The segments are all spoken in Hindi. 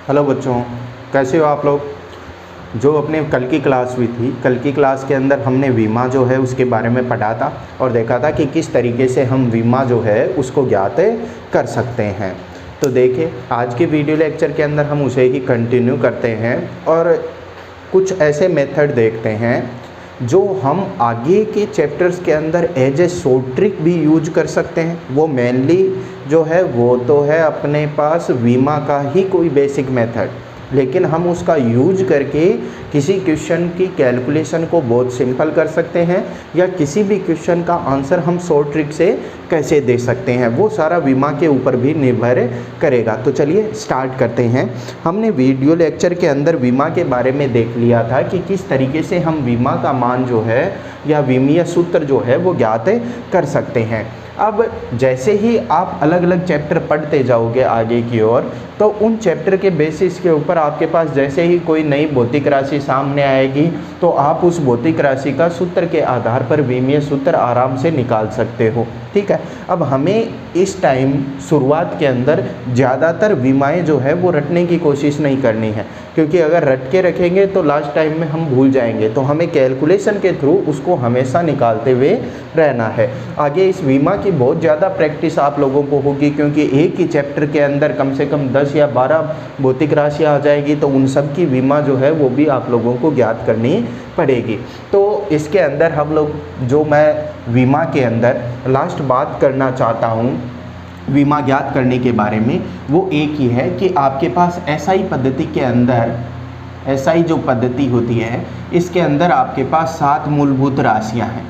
हेलो बच्चों, कैसे हो आप लोग। जो अपने कल की क्लास हुई थी, कल की क्लास के अंदर हमने वीमा जो है उसके बारे में पढ़ा था और देखा था कि किस तरीके से हम वीमा जो है उसको ज्ञात कर सकते हैं। तो देखिए, आज के वीडियो लेक्चर के अंदर हम उसे ही कंटिन्यू करते हैं और कुछ ऐसे मेथड देखते हैं जो हम आगे के चैप्टर्स के अंदर एज ए शॉर्ट ट्रिक भी यूज कर सकते हैं। वो मेनली जो है वो तो है अपने पास वीमा का ही कोई बेसिक मेथड, लेकिन हम उसका यूज करके किसी क्वेश्चन की कैलकुलेशन को बहुत सिंपल कर सकते हैं या किसी भी क्वेश्चन का आंसर हम शॉर्ट ट्रिक से कैसे दे सकते हैं, वो सारा वीमा के ऊपर भी निर्भर करेगा। तो चलिए स्टार्ट करते हैं। हमने वीडियो लेक्चर के अंदर वीमा के बारे में देख लिया था कि किस तरीके से हम वीमा का मान जो है या वीमीय सूत्र जो है वो ज्ञात कर सकते हैं। अब जैसे ही आप अलग अलग चैप्टर पढ़ते जाओगे आगे की ओर, तो उन चैप्टर के बेसिस के ऊपर आपके पास जैसे ही कोई नई भौतिक राशि सामने आएगी तो आप उस भौतिक राशि का सूत्र के आधार पर वीमीय सूत्र आराम से निकाल सकते हो। ठीक है, अब हमें इस टाइम शुरुआत के अंदर ज़्यादातर वीमाएँ जो है वो रटने की कोशिश नहीं करनी है, क्योंकि अगर रट के रखेंगे तो लास्ट टाइम में हम भूल जाएंगे। तो हमें कैलकुलेशन के थ्रू उसको हमेशा निकालते हुए रहना है। आगे इस वीमा की बहुत ज़्यादा प्रैक्टिस आप लोगों को होगी, क्योंकि एक ही चैप्टर के अंदर कम से कम 10 या 12 भौतिक राशियाँ आ जाएगी, तो उन सब की वीमा जो है वो भी आप लोगों को ज्ञात करनी पड़ेगी। तो इसके अंदर हम लोग जो मैं वीमा के अंदर लास्ट बात करना चाहता हूँ वीमा ज्ञात करने के बारे में, वो एक ही है कि आपके पास एसआई पद्धति के अंदर, एसआई जो पद्धति होती है इसके अंदर आपके पास 7 मूलभूत राशियां हैं,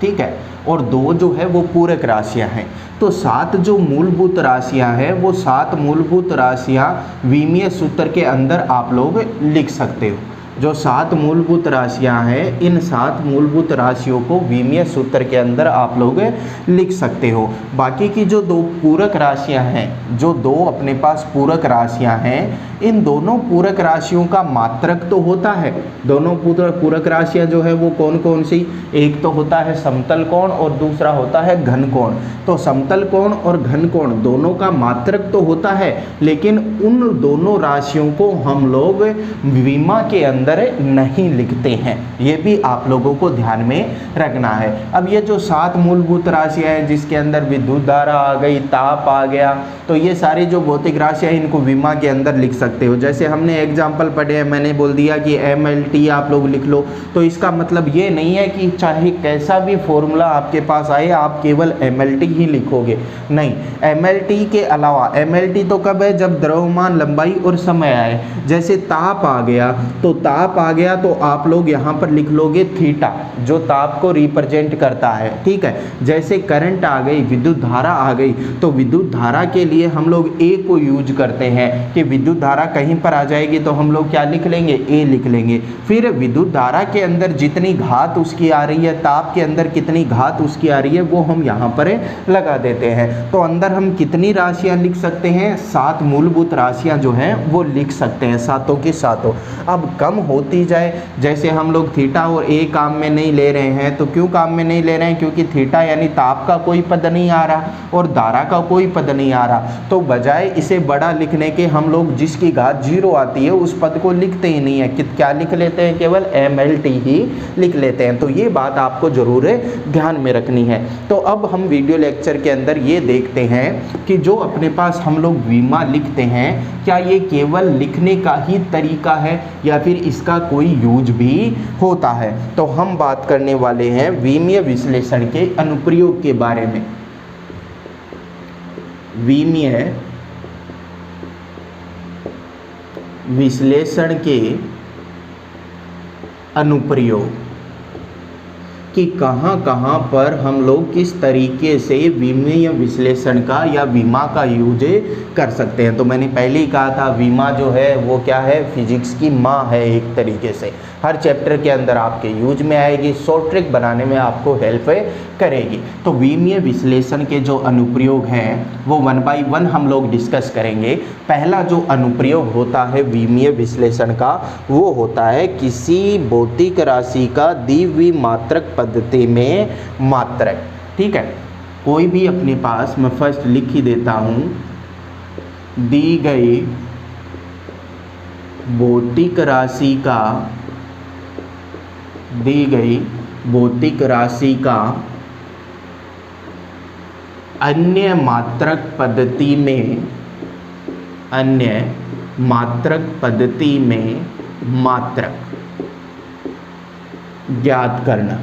ठीक है, और 2 जो है वो पूरक राशियां हैं। तो 7 जो मूलभूत राशियां हैं वो 7 मूलभूत राशियां वीमीय सूत्र के अंदर आप लोग लिख सकते हो। जो 7 मूलभूत राशियां हैं, इन 7 मूलभूत राशियों को वीमीय सूत्र के अंदर आप लोग लिख सकते हो। बाकी की जो 2 पूरक राशियां हैं, जो 2 अपने पास पूरक राशियां हैं, इन दोनों पूरक राशियों का मात्रक तो होता है। दोनों पूरक राशियां जो है वो कौन कौन सी, एक तो होता है समतल कोण और दूसरा होता है घन कोण। तो समतल कोण और घन कोण दोनों का मात्रक तो होता है, लेकिन उन दोनों राशियों को हम लोग वीमा के अंदर नहीं लिखते हैं। ये भी आप लोगों को ध्यान में रखना है। अब ये जो 7 मूलभूत राशियां हैं जिसके अंदर विद्युत धारा आ गई, ताप आ गया, तो ये सारी जो भौतिक राशियां हैं इनको वीमा के अंदर लिख सकते हो। जैसे हमने एग्जाम्पल पढ़े हैं, मैंने बोल दिया कि MLT आप लोग लिख लो, तो इसका मतलब ये नहीं है कि चाहे कैसा भी फॉर्मूला आपके पास आए आप केवल MLT ही लिखोगे, नहीं। MLT के अलावा, MLT तो कब है, जब द्रव्यमान, लंबाई और समय आए। जैसे ताप आ गया, तो ताप आ गया तो आप लोग यहाँ पर लिख लोगे थीटा, जो ताप को रिप्रेजेंट करता है, ठीक है। जैसे करंट आ गई, विद्युत धारा आ गई, तो विद्युत धारा के लिए हम लोग A को यूज करते हैं कि विद्युत धारा कहीं पर आ जाएगी तो हम लोग क्या लिख लेंगे, A लिख लेंगे। फिर विद्युत धारा के अंदर जितनी घात उसकी आ रही है, ताप के अंदर कितनी घात उसकी आ रही है, वो हम यहाँ पर लगा देते हैं। तो अंदर हम कितनी राशियाँ लिख सकते हैं, 7 मूलभूत राशियाँ जो हैं वो लिख सकते हैं, सातों की सातों। अब कम होती जाए, जैसे हम लोग थीटा और A काम में नहीं ले रहे हैं, तो क्यों काम में नहीं ले रहे हैं, क्योंकि थीटा यानी ताप का कोई पद नहीं आ रहा और धारा का कोई पद नहीं आ रहा, तो बजाय इसे बड़ा लिखने के हम लोग जिसकी घात 0 आती है उस पद को लिखते ही नहीं है, क्या लिख लेते हैं, केवल MLT ही लिख लेते हैं। तो ये बात आपको जरूर ध्यान में रखनी है। तो अब हम वीडियो लेक्चर के अंदर ये देखते हैं कि जो अपने पास हम लोग वीमा लिखते हैं, क्या ये केवल लिखने का ही तरीका है या फिर इसका कोई यूज भी होता है। तो हम बात करने वाले हैं वीमीय विश्लेषण के अनुप्रयोग के बारे में। वीमीय विश्लेषण के अनुप्रयोग कि कहाँ कहाँ पर हम लोग किस तरीके से वीमीय विश्लेषण का या वीमा का यूज कर सकते हैं। तो मैंने पहले ही कहा था वीमा जो है वो क्या है, फिजिक्स की माँ है एक तरीके से। हर चैप्टर के अंदर आपके यूज में आएगी, शॉर्ट ट्रिक बनाने में आपको हेल्प करेगी। तो वीमीय विश्लेषण के जो अनुप्रयोग हैं वो 1 बाय 1 हम लोग डिस्कस करेंगे। पहला जो अनुप्रयोग होता है वीमीय विश्लेषण का वो होता है किसी भौतिक राशि का द्विमात्रक पद्धति में मात्रक। ठीक है, कोई भी अपने पास, मैं फर्स्ट लिख ही देता हूँ, दी गई भौतिक राशि का, दी गई भौतिक राशि का अन्य मात्रक पद्धति में, अन्य मात्रक पद्धति में मात्रक ज्ञात करना।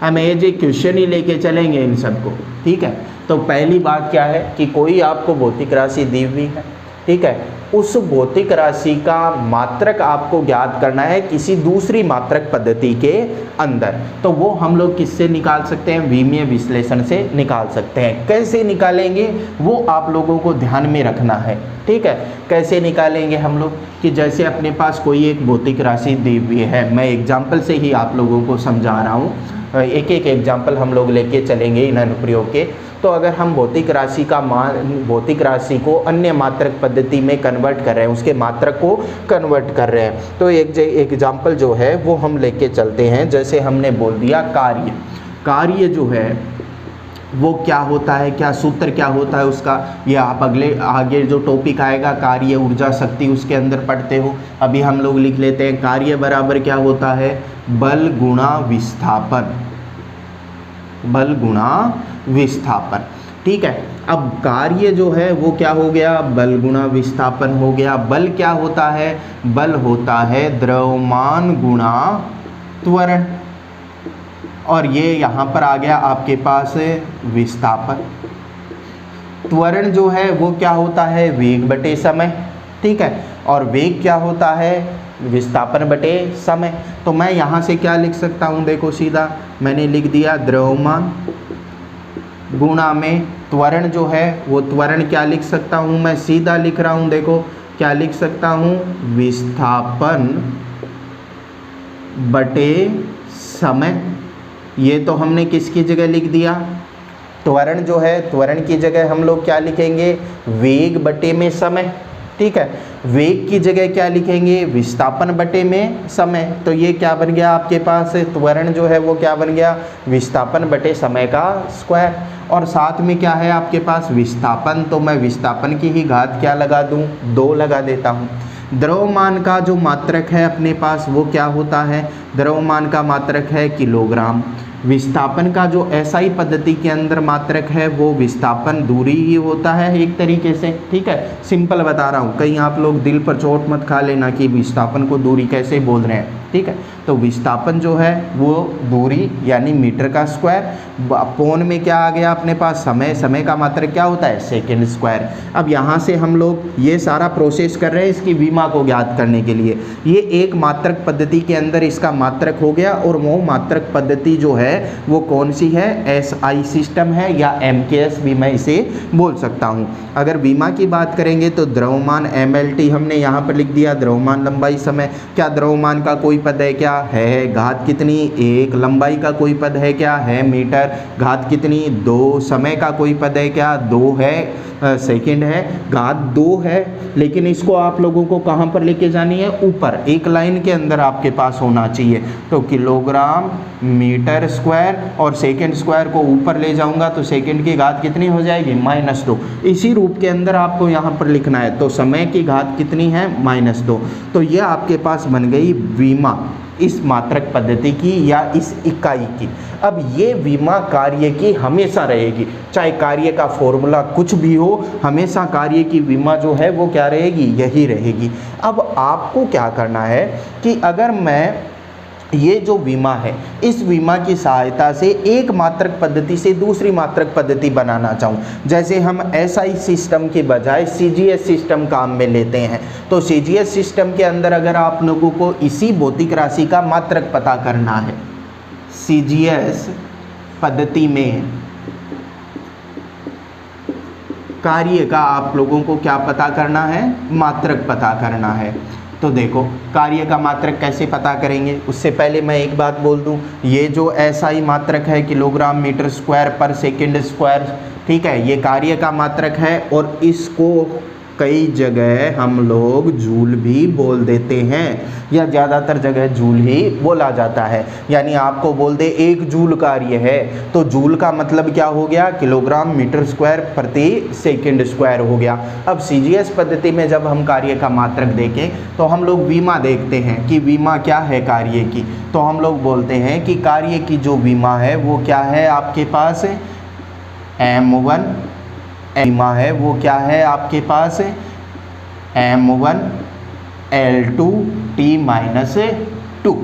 हम एज ए क्वेश्चन ही लेके चलेंगे इन सबको, ठीक है। तो पहली बात क्या है कि कोई आपको भौतिक राशि दी हुई है, ठीक है, उस भौतिक राशि का मात्रक आपको ज्ञात करना है किसी दूसरी मात्रक पद्धति के अंदर। तो वो हम लोग किससे निकाल सकते हैं? विमीय विश्लेषण से निकाल सकते हैं। कैसे निकालेंगे वो आप लोगों को ध्यान में रखना है, ठीक है। कैसे निकालेंगे हम लोग कि जैसे अपने पास कोई एक भौतिक राशि दी हुई है, मैं एग्जाम्पल से ही आप लोगों को समझा रहा हूँ, एक एक एग्जाम्पल हम लोग लेके चलेंगे इन अनुप्रयोग के। तो अगर हम भौतिक राशि का भौतिक राशि को अन्य मात्रक पद्धति में कन्वर्ट कर रहे हैं, उसके मात्रक को कन्वर्ट कर रहे हैं, तो एक एग्जाम्पल जो है वो हम लेके चलते हैं। जैसे हमने बोल दिया कार्य, कार्य जो है वो क्या होता है, क्या सूत्र क्या होता है उसका, ये आप आगे जो टॉपिक आएगा कार्य ऊर्जा शक्ति उसके अंदर पढ़ते हो। अभी हम लोग लिख लेते हैं कार्य बराबर क्या होता है? बल गुणा विस्थापन, बल गुणा विस्थापन, ठीक है। अब कार्य जो है वो क्या हो गया? बल गुणा विस्थापन हो गया। बल क्या होता है? बल होता है द्रव्यमान गुणा त्वरण, और ये यहाँ पर आ गया आपके पास विस्थापन। त्वरण जो है वो क्या होता है? वेग बटे समय, ठीक है, और वेग क्या होता है? विस्थापन बटे समय। तो मैं यहाँ से क्या लिख सकता हूँ? देखो सीधा मैंने लिख दिया द्रव्यमान गुणा में त्वरण जो है वो त्वरण क्या लिख सकता हूँ? मैं सीधा लिख रहा हूँ, देखो क्या लिख सकता हूँ? विस्थापन बटे समय। ये तो हमने किसकी जगह लिख दिया? त्वरण जो है, त्वरण की जगह हम लोग क्या लिखेंगे? वेग बटे में समय, ठीक है। वेग की जगह क्या लिखेंगे? विस्थापन बटे में समय। तो ये क्या बन गया आपके पास? त्वरण जो है वो क्या बन गया? विस्थापन बटे समय का स्क्वायर। और साथ में क्या है आपके पास? विस्थापन। तो मैं विस्थापन की ही घात क्या लगा दूं? 2 लगा देता हूं। द्रव्यमान का जो मात्रक है अपने पास वो क्या होता है? द्रव्यमान का मात्रक है किलोग्राम। विस्थापन का जो एसआई पद्धति के अंदर मात्रक है वो विस्थापन दूरी ही होता है एक तरीके से, ठीक है। सिंपल बता रहा हूँ, कहीं आप लोग दिल पर चोट मत खा लेना कि विस्थापन को दूरी कैसे बोल रहे हैं, ठीक है। तो विस्थापन जो है वो दूरी यानी मीटर का स्क्वायर। पौन में क्या आ गया अपने पास? समय। समय का मात्रक क्या होता है? Second square. अब यहाँ से हम लोग ये सारा प्रोसेस कर रहे हैं इसकी विमा को ज्ञात करने के लिए। ये एक मात्रक पद्धति के अंदर इसका मात्रक हो गया, और वो मात्रक पद्धति जो है वो कौन सी है? एसआई सिस्टम है, या एमकेएस भी मैं इसे बोल सकता हूँ। अगर विमा की बात करेंगे तो द्रव्यमान एमएलटी हमने यहाँ पर लिख दिया, द्रव्यमान लंबाई समय। क्या द्रव्यमान का कोई पद है? क्या है? घात कितनी? 1। लंबाई का कोई पद है? क्या है? मीटर। घात कितनी? 2। समय का कोई पद है? क्या 2 है? सेकंड है। घात 2 है, लेकिन इसको आप लोगों को कहाँ पर लेके जानी है? ऊपर एक लाइन के अंदर आपके पास होना चाहिए। तो किलोग्राम मीटर स्क्वायर, और सेकंड स्क्वायर को ऊपर ले जाऊंगा तो सेकंड की घात कितनी हो जाएगी? -2। इसी रूप के अंदर आपको यहाँ पर लिखना है। तो समय की घात कितनी है? -2। तो ये आपके पास बन गई विमा इस मात्रक पद्धति की या इस इकाई की। अब ये विमा कार्य की हमेशा रहेगी, चाहे कार्य का फॉर्मूला कुछ भी हो, हमेशा कार्य की विमा जो है वो क्या रहेगी? यही रहेगी। अब आपको क्या करना है कि अगर मैं ये जो विमा है इस विमा की सहायता से एक मात्रक पद्धति से दूसरी मात्रक पद्धति बनाना चाहूँ, जैसे हम एसआई सिस्टम के बजाय सीजीएस सिस्टम काम में लेते हैं, तो सीजीएस सिस्टम के अंदर अगर आप लोगों को इसी भौतिक राशि का मात्रक पता करना है, सीजीएस पद्धति में कार्य का आप लोगों को क्या पता करना है? मात्रक पता करना है। तो देखो कार्य का मात्रक कैसे पता करेंगे, उससे पहले मैं एक बात बोल दूं, ये जो एसआई मात्रक है किलोग्राम मीटर स्क्वायर पर सेकंड स्क्वायर, ठीक है, ये कार्य का मात्रक है, और इसको कई जगह हम लोग जूल भी बोल देते हैं, या ज़्यादातर जगह जूल ही बोला जाता है। यानी आपको बोल दे 1 जूल कार्य है, तो जूल का मतलब क्या हो गया, किलोग्राम मीटर स्क्वायर प्रति सेकंड स्क्वायर हो गया। अब सीजीएस पद्धति में जब हम कार्य का मात्रक देखें तो हम लोग विमा देखते हैं कि विमा क्या है कार्य की, तो हम लोग बोलते हैं कि कार्य की जो विमा है वो क्या है आपके पास, m1 विमा है वो क्या है आपके पास, m1 L2 T-2।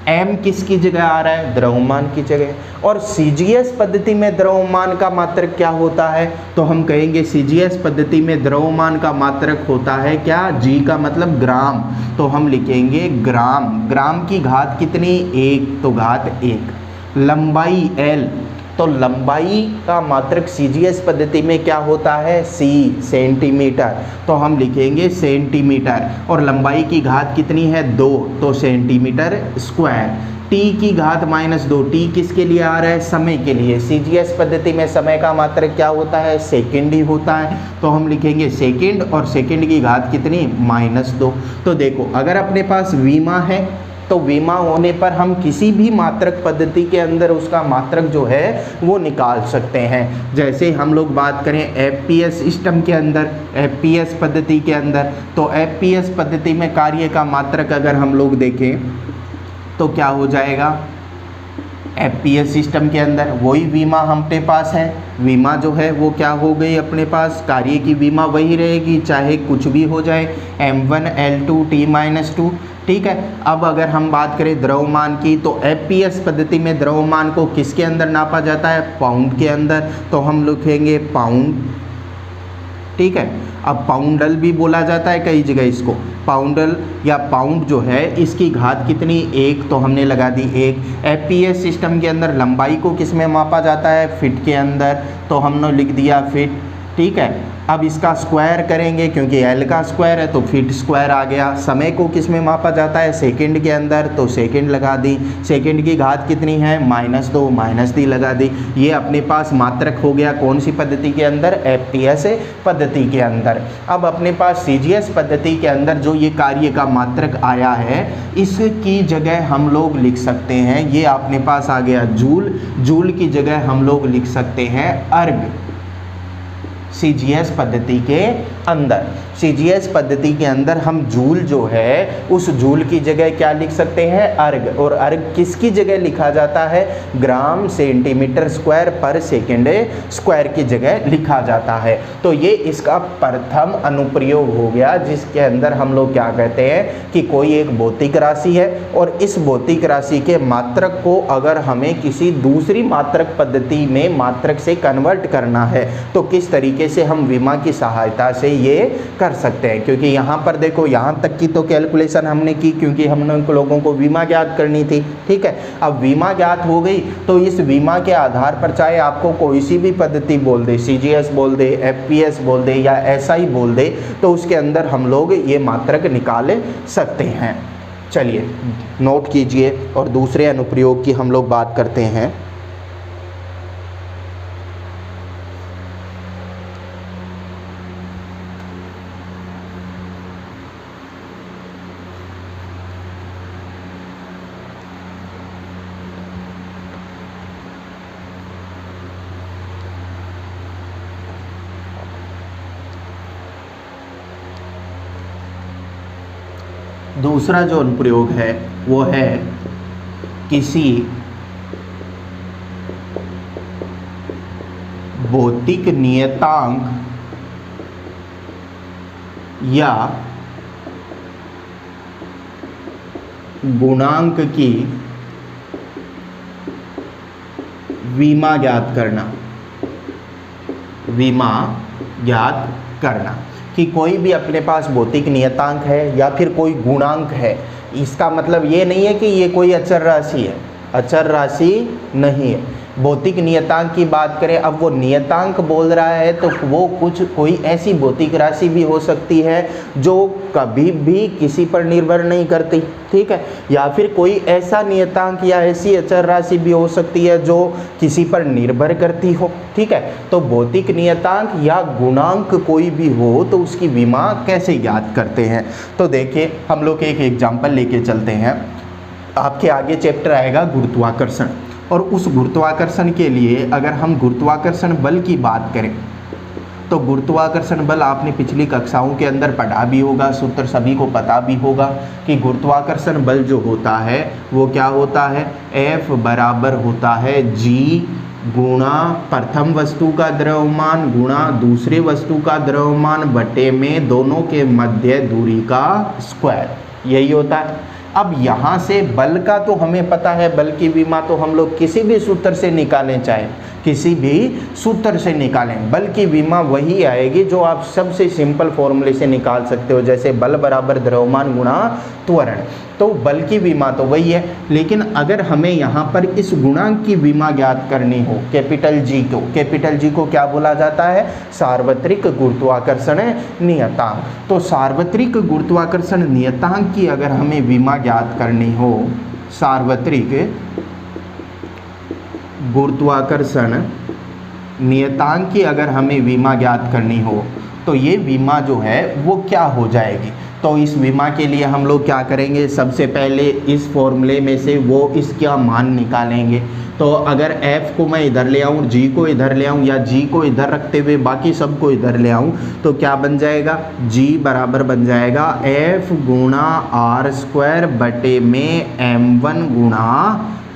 m किसकी जगह आ रहा है, द्रव्यमान की जगह। और सीजीएस पद्धति में द्रव्यमान का मात्रक क्या होता है, तो हम कहेंगे सीजीएस पद्धति में द्रव्यमान का मात्रक होता है क्या, g का मतलब ग्राम, तो हम लिखेंगे ग्राम। ग्राम की घात कितनी, 1, तो घात 1। लंबाई l, तो लंबाई का मात्रक सीजीएस पद्धति में क्या होता है, c, सेंटीमीटर, तो हम लिखेंगे सेंटीमीटर। और लंबाई की घात कितनी है, 2, तो सेंटीमीटर स्क्वायर। t की घात -2, t किसके लिए आ रहा है, समय के लिए। सीजीएस पद्धति में समय का मात्रक क्या होता है, सेकंड ही होता है, तो हम लिखेंगे सेकंड, और सेकंड की घात कितनी, -2। तो देखो अगर अपने पास विमा है तो विमा होने पर हम किसी भी मात्रक पद्धति के अंदर उसका मात्रक जो है वो निकाल सकते हैं। जैसे हम लोग बात करें एफपीएस सिस्टम के अंदर, एफपीएस पद्धति के अंदर, तो एफपीएस पद्धति में कार्य का मात्रक अगर हम लोग देखें तो क्या हो जाएगा, एफपीएस सिस्टम के अंदर वही विमा हमारे पास है, विमा जो है वो क्या हो गई अपने पास, कार्य की विमा वही रहेगी चाहे कुछ भी हो जाए, m1 L2 T-2। ठीक है। अब अगर हम बात करें द्रव्यमान की, तो एफपीएस पद्धति में द्रव्यमान को किसके अंदर नापा जाता है, पाउंड के अंदर, तो हम लिखेंगे पाउंड। ठीक है। अब पाउंडल भी बोला जाता है कई जगह इसको, पाउंडल या पाउंड जो है इसकी घात कितनी, 1, तो हमने लगा दी 1। एफपीएस सिस्टम के अंदर लंबाई को किस में मापा जाता है, फीट के अंदर, तो हमने लिख दिया फीट। ठीक है। अब इसका स्क्वायर करेंगे क्योंकि एल का स्क्वायर है तो फीट स्क्वायर आ गया। समय को किस में मापा जाता है, सेकंड के अंदर, तो सेकंड लगा दी। सेकंड की घात कितनी है, -2, -d लगा दी। ये अपने पास मात्रक हो गया कौन सी पद्धति के अंदर, एफपीएस पद्धति के अंदर। अब अपने पास सीजीएस पद्धति के अंदर जो ये कार्य का मात्रक आया है इसकी जगह हम लोग लिख सकते हैं, ये अपने पास आ गया जूल, जूल की जगह हम लोग लिख सकते हैं अर्ग। सीजीएस पद्धति के अंदर, सीजीएस पद्धति के अंदर हम जूल जो है उस जूल की जगह क्या लिख सकते हैं, अर्ग। और अर्ग किसकी जगह लिखा जाता है, ग्राम सेंटीमीटर स्क्वायर पर सेकंड स्क्वायर की जगह लिखा जाता है। तो ये इसका प्रथम अनुप्रयोग हो गया जिसके अंदर हम लोग क्या कहते हैं कि कोई एक भौतिक राशि है और इस भौतिक राशि के मात्रक को अगर हमें किसी दूसरी मात्रक पद्धति में मात्रक से कन्वर्ट करना है तो किस तरीके से हम विमा की सहायता से ये कर सकते हैं। क्योंकि यहाँ पर देखो यहाँ तक की तो कैलकुलेशन हमने की क्योंकि हमने लोगों को विमा ज्ञात करनी थी। ठीक है। अब विमा ज्ञात हो गई तो इस विमा के आधार पर चाहे आपको कोई सी भी पद्धति बोल दे, सीजीएस बोल दे, एफपीएस बोल दे या एसआई बोल दे, तो उसके अंदर हम लोग ये मात्रक निकाल सकते हैं। चलिए नोट कीजिए और दूसरे अनुप्रयोग की हम लोग बात करते हैं। दूसरा जो अनुप्रयोग है वो है किसी भौतिक नियतांक या गुणांक की विमा ज्ञात करना, विमा ज्ञात करना कि कोई भी अपने पास भौतिक नियतांक है या फिर कोई गुणांक है। इसका मतलब ये नहीं है कि ये कोई अचर राशि है, अचर राशि नहीं है। भौतिक नियतांक की बात करें, अब वो नियतांक बोल रहा है तो वो कोई ऐसी भौतिक राशि भी हो सकती है जो कभी भी किसी पर निर्भर नहीं करती, ठीक है, या फिर कोई ऐसा नियतांक या ऐसी अचर राशि भी हो सकती है जो किसी पर निर्भर करती हो, ठीक है। तो भौतिक नियतांक या गुणांक कोई भी हो तो उसकी विमा कैसे ज्ञात करते हैं, तो देखिए हम लोग एक एग्जाम्पल लेके चलते हैं। आपके आगे चैप्टर आएगा गुरुत्वाकर्षण, और उस गुरुत्वाकर्षण के लिए अगर हम गुरुत्वाकर्षण बल की बात करें तो गुरुत्वाकर्षण बल आपने पिछली कक्षाओं के अंदर पढ़ा भी होगा, सूत्र सभी को पता भी होगा कि गुरुत्वाकर्षण बल जो होता है वो क्या होता है, F बराबर होता है G गुणा प्रथम वस्तु का द्रव्यमान गुणा दूसरे वस्तु का द्रव्यमान बटे में दोनों के मध्य दूरी का स्क्वायर, यही होता है। अब यहाँ से बल का तो हमें पता है, बल की विमा तो हम लोग किसी भी सूत्र से निकालें, चाहे किसी भी सूत्र से निकालें, बल की विमा वही आएगी जो आप सबसे सिंपल फॉर्मूले से निकाल सकते हो, जैसे बल बराबर द्रव्यमान गुणा त्वरण, तो बल की विमा तो वही है। लेकिन अगर हमें यहाँ पर इस गुणांक की विमा ज्ञात करनी हो, कैपिटल जी को क्या बोला जाता है, सार्वत्रिक गुरुत्वाकर्षण नियतांक। तो सार्वत्रिक गुरुत्वाकर्षण नियतांक की अगर हमें विमा ज्ञात करनी हो, सार्वत्रिक गुरुत्वाकर्षण नियतांक की अगर हमें विमा ज्ञात करनी हो तो ये विमा जो है वो क्या हो जाएगी। तो इस विमा के लिए हम लोग क्या करेंगे, सबसे पहले इस फॉर्मूले में से वो इसका मान निकालेंगे। तो अगर F को मैं इधर ले आऊँ, G को इधर ले आऊँ, या G को इधर रखते हुए बाकी सब को इधर ले आऊँ, तो क्या बन जाएगा, G बराबर बन जाएगा F गुणा R स्क्वायर बटे में M1 गुणा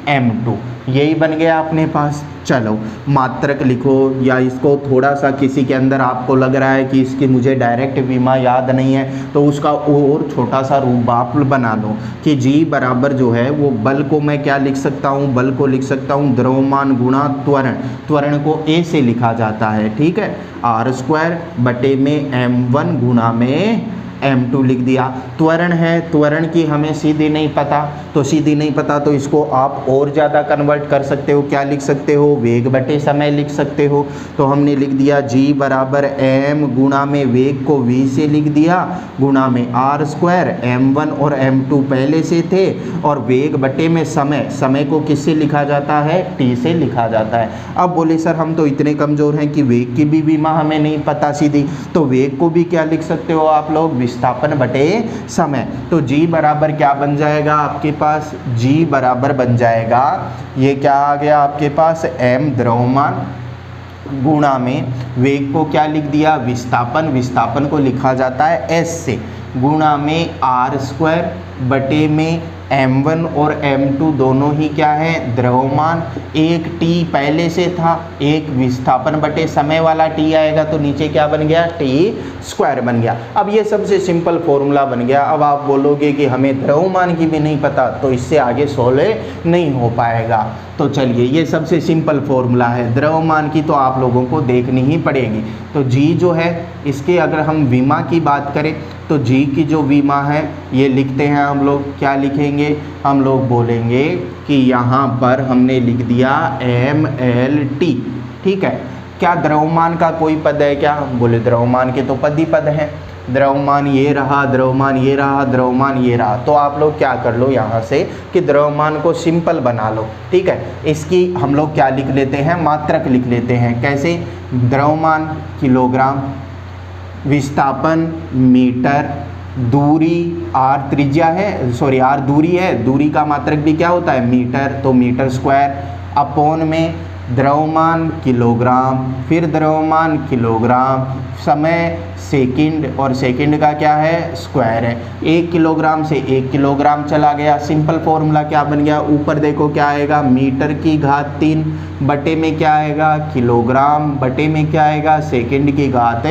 M2, यही बन गया अपने पास। चलो मात्रक लिखो, या इसको थोड़ा सा किसी के अंदर आपको लग रहा है कि इसकी मुझे डायरेक्ट विमा याद नहीं है तो उसका और छोटा सा रूप आप बना लो कि G बराबर जो है वो बल को मैं क्या लिख सकता हूँ, बल को लिख सकता हूँ द्रव्यमान गुणा त्वरण, त्वरण को A से लिखा जाता है, ठीक है, R स्क्वायर बटे में M1 गुणा में M2 लिख दिया। त्वरण है, त्वरण की हमें सीधी नहीं पता, तो सीधी नहीं पता तो इसको आप और ज़्यादा कन्वर्ट कर सकते हो, क्या लिख सकते हो, वेग बटे समय लिख सकते हो। तो हमने लिख दिया G बराबर M गुणा में वेग को V से लिख दिया गुणा में R स्क्वायर, M1 और M2 पहले से थे, और वेग बटे में समय, समय को किससे लिखा जाता है, T से लिखा जाता है। अब बोले सर हम तो इतने कमज़ोर हैं कि वेग की भी विमा हमें नहीं पता सीधी, तो वेग को भी क्या लिख सकते हो आप लोग, विस्थापन बटे समय। तो G बराबर क्या बन जाएगा आपके पास, G बराबर बन जाएगा, ये क्या आ गया आपके पास, M द्रव्यमान गुणा में वेग को क्या लिख दिया, विस्थापन, विस्थापन को लिखा जाता है S से, गुणा में R स्क्वायर बटे में M1 और M2 दोनों ही क्या है, द्रव्यमान, एक T पहले से था, एक विस्थापन बटे समय वाला T आएगा तो नीचे क्या बन गया, T स्क्वायर बन गया। अब ये सबसे सिंपल फॉर्मूला बन गया। अब आप बोलोगे कि हमें द्रव्यमान की भी नहीं पता, तो इससे आगे सोल्व नहीं हो पाएगा। तो चलिए ये सबसे सिंपल फॉर्मूला है, द्रव्यमान की तो आप लोगों को देखनी ही पड़ेगी। तो G जो है इसके अगर हम विमा की बात करें तो G की जो विमा है ये लिखते हैं हम लोग, क्या लिखेंगे, हम लोग बोलेंगे कि यहाँ पर हमने लिख दिया MLT, ठीक है। क्या द्रव्यमान का कोई पद है क्या, बोले द्रव्यमान के तो पद ही पद हैं, द्रव्यमान ये रहा, द्रव्यमान ये रहा, द्रव्यमान ये रहा। तो आप लोग क्या कर लो यहाँ से कि द्रव्यमान को सिंपल बना लो, ठीक है। इसकी हम लोग क्या लिख लेते हैं, मात्रक लिख लेते हैं, कैसे, द्रव्यमान किलोग्राम, विस्थापन मीटर, दूरी R त्रिज्या है, सॉरी R दूरी है, दूरी का मात्रक भी क्या होता है, मीटर, तो मीटर स्क्वायर, अपोन में द्रव्यमान किलोग्राम, फिर द्रव्यमान किलोग्राम, समय सेकंड, और सेकंड का क्या है, स्क्वायर है। 1 किलोग्राम से 1 किलोग्राम चला गया, सिंपल फॉर्मूला क्या बन गया, ऊपर देखो क्या आएगा, मीटर की घात 3 बटे में क्या आएगा, किलोग्राम बटे में क्या आएगा, सेकंड की घात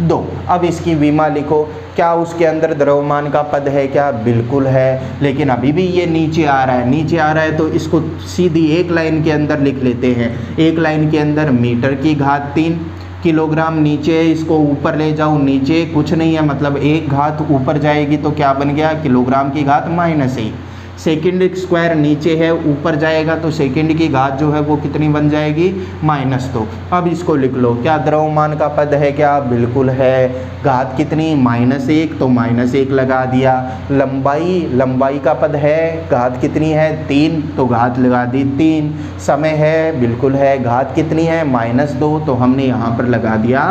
2। अब इसकी विमा लिखो, क्या उसके अंदर द्रव्यमान का पद है क्या, बिल्कुल है, लेकिन अभी भी ये नीचे आ रहा है, नीचे आ रहा है तो इसको सीधी एक लाइन के अंदर लिख लेते हैं। एक लाइन के अंदर मीटर की घात 3, किलोग्राम नीचे है, इसको ऊपर ले जाऊँ, नीचे कुछ नहीं है, मतलब एक घात ऊपर जाएगी तो क्या बन गया, किलोग्राम की घात -1, सेकंड स्क्वायर नीचे है, ऊपर जाएगा तो सेकंड की घात जो है वो कितनी बन जाएगी, -2। अब इसको लिख लो, क्या द्रव्यमान का पद है क्या, बिल्कुल है। घात कितनी, -1, तो -1 लगा दिया। लंबाई का पद है, घात कितनी है, 3, तो घात लगा दी 3। समय है, बिल्कुल है, घात कितनी है, -2, तो हमने यहाँ पर लगा दिया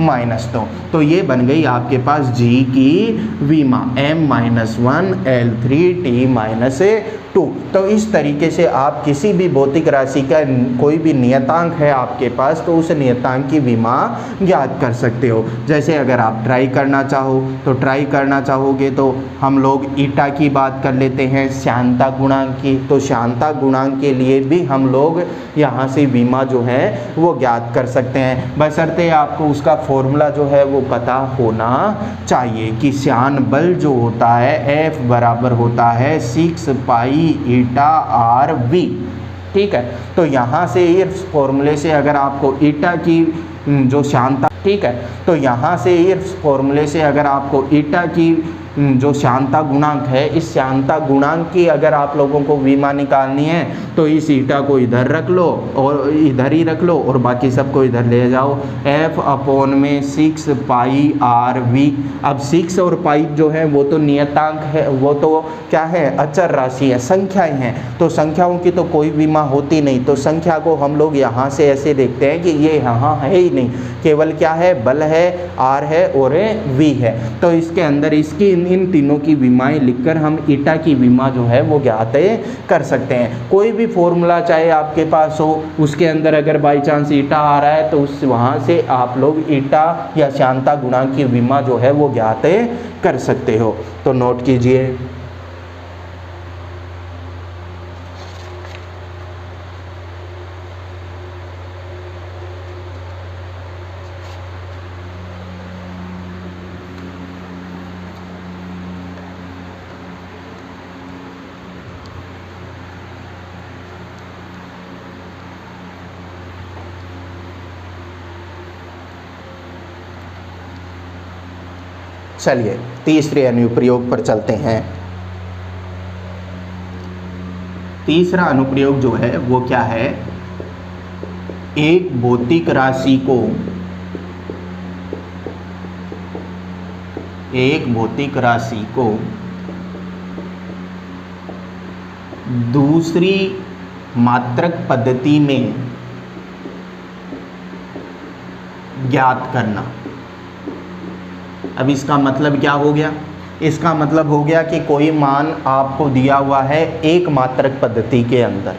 -2। तो ये बन गई आपके पास g की विमा, m-1 L3t-2। तो इस तरीके से आप किसी भी भौतिक राशि का कोई भी नियतांक है आपके पास, तो उस नियतांक की विमा ज्ञात कर सकते हो। जैसे अगर आप ट्राई करना चाहोगे तो हम लोग ईटा की बात कर लेते हैं, श्यानता गुणांक की। तो श्यानता गुणांक के लिए भी हम लोग यहाँ से विमा जो है वो ज्ञात कर सकते हैं, बशर्ते आपको उसका फॉर्मूला जो है वो पता होना चाहिए कि श्यान बल जो होता है F बराबर होता है 6 पाई ईटा आर वी। ठीक है, तो यहाँ से इस फॉर्मूले से अगर आपको ईटा की जो श्यानता, ठीक है, तो यहाँ से इस फॉर्मूले से अगर आपको ईटा की जो श्यानता गुणांक है, इस श्यानता गुणांक की अगर आप लोगों को विमा निकालनी है तो इस ईटा को इधर रख लो और इधर ही रख लो और बाकी सबको इधर ले जाओ। F/6 pi are we. अब 6 और पाई जो है वो तो नियतांक है, वो तो क्या है, अचर राशि है, संख्याएं हैं। तो संख्याओं की तो कोई विमा होती नहीं, तो संख्या को हम लोग यहाँ से ऐसे देखते हैं कि ये यहाँ है ही नहीं, केवल क्या है, बल है, आर है और वी है। तो इसके अंदर इसकी इन तीनों की विमाएं लिखकर हम ईटा की विमा जो है वो ज्ञात कर सकते हैं। कोई भी फॉर्मूला चाहे आपके पास हो, उसके अंदर अगर बाई चांस ईटा आ रहा है तो उस वहाँ से आप लोग ईटा या श्यानता गुणांक की विमा जो है वो ज्ञात कर सकते हो। तो नोट कीजिए। चलिए तीसरे अनुप्रयोग पर चलते हैं। तीसरा अनुप्रयोग जो है वो क्या है, एक भौतिक राशि को दूसरी मात्रक पद्धति में ज्ञात करना। अब इसका मतलब क्या हो गया, इसका मतलब हो गया कि कोई मान आपको दिया हुआ है एक मात्रक पद्धति के अंदर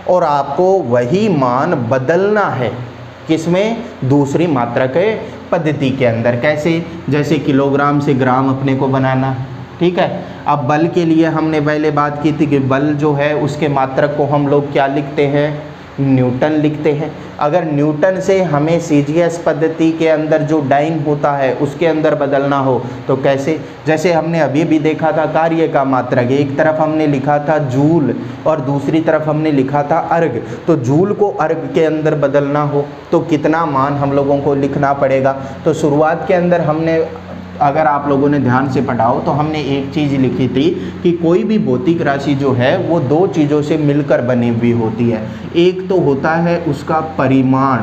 और आपको वही मान बदलना है, किसमें, दूसरी मात्रक पद्धति के अंदर। कैसे, जैसे किलोग्राम से ग्राम अपने को बनाना। ठीक है, अब बल के लिए हमने पहले बात की थी कि बल जो है उसके मात्रक को हम लोग क्या लिखते हैं, न्यूटन लिखते हैं। अगर न्यूटन से हमें सीजीएस पद्धति के अंदर जो डाइन होता है उसके अंदर बदलना हो तो कैसे, जैसे हमने अभी भी देखा था कार्य का मात्रक, एक तरफ हमने लिखा था जूल और दूसरी तरफ हमने लिखा था अर्ग। तो जूल को अर्ग के अंदर बदलना हो तो कितना मान हम लोगों को लिखना पड़ेगा। तो शुरुआत के अंदर हमने, अगर आप लोगों ने ध्यान से पढ़ा हो तो हमने एक चीज़ लिखी थी कि कोई भी भौतिक राशि जो है वो दो चीज़ों से मिलकर बनी हुई होती है। एक तो होता है उसका परिमाण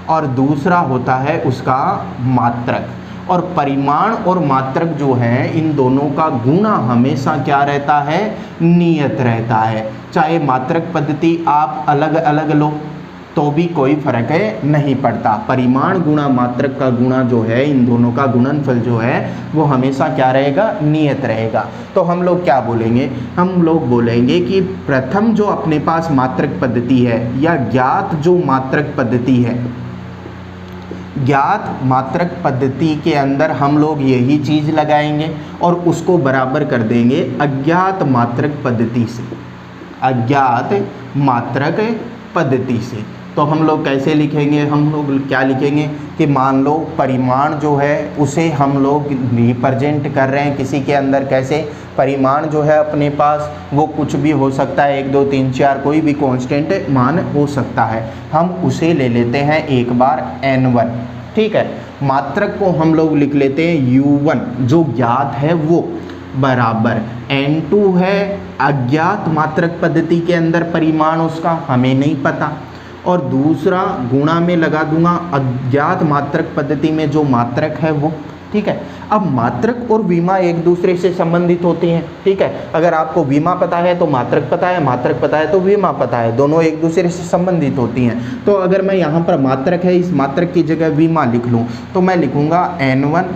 और दूसरा होता है उसका मात्रक। और परिमाण और मात्रक जो है इन दोनों का गुणा हमेशा क्या रहता है, नियत रहता है। चाहे मात्रक पद्धति आप अलग अलग लो तो भी कोई फर्क नहीं पड़ता। परिमाण गुणा मात्रक का गुणा जो है, इन दोनों का गुणनफल जो है वो हमेशा क्या रहेगा, नियत रहेगा। तो हम लोग क्या बोलेंगे, हम लोग बोलेंगे कि प्रथम जो अपने पास मात्रक पद्धति है या ज्ञात जो मात्रक पद्धति है, ज्ञात मात्रक पद्धति के अंदर हम लोग यही चीज़ लगाएंगे और उसको बराबर कर देंगे अज्ञात मात्रक पद्धति से, अज्ञात मात्रक पद्धति से। तो हम लोग कैसे लिखेंगे, हम लोग क्या लिखेंगे कि मान लो परिमाण जो है उसे हम लोग रिप्रेजेंट कर रहे हैं किसी के अंदर। कैसे, परिमाण जो है अपने पास वो कुछ भी हो सकता है, 1 2 3 4 कोई भी कांस्टेंट मान हो सकता है। हम उसे ले लेते हैं एक बार n1। ठीक है, मात्रक को हम लोग लिख लेते हैं u1 जो ज्ञात है वो। बराबर n2 है अज्ञात मात्रक पद्धति के अंदर परिमाण उसका हमें नहीं पता, और दूसरा गुणा में लगा दूंगा अज्ञात मात्रक पद्धति में जो मात्रक है वो। ठीक है, अब मात्रक और विमा एक दूसरे से संबंधित होते हैं। ठीक है, अगर आपको विमा पता है तो मात्रक पता है, मात्रक पता है तो विमा पता है, दोनों एक दूसरे से संबंधित होती हैं। तो अगर मैं यहाँ पर मात्रक है, इस मात्रक की जगह विमा लिख लूँ तो मैं लिखूँगा n1।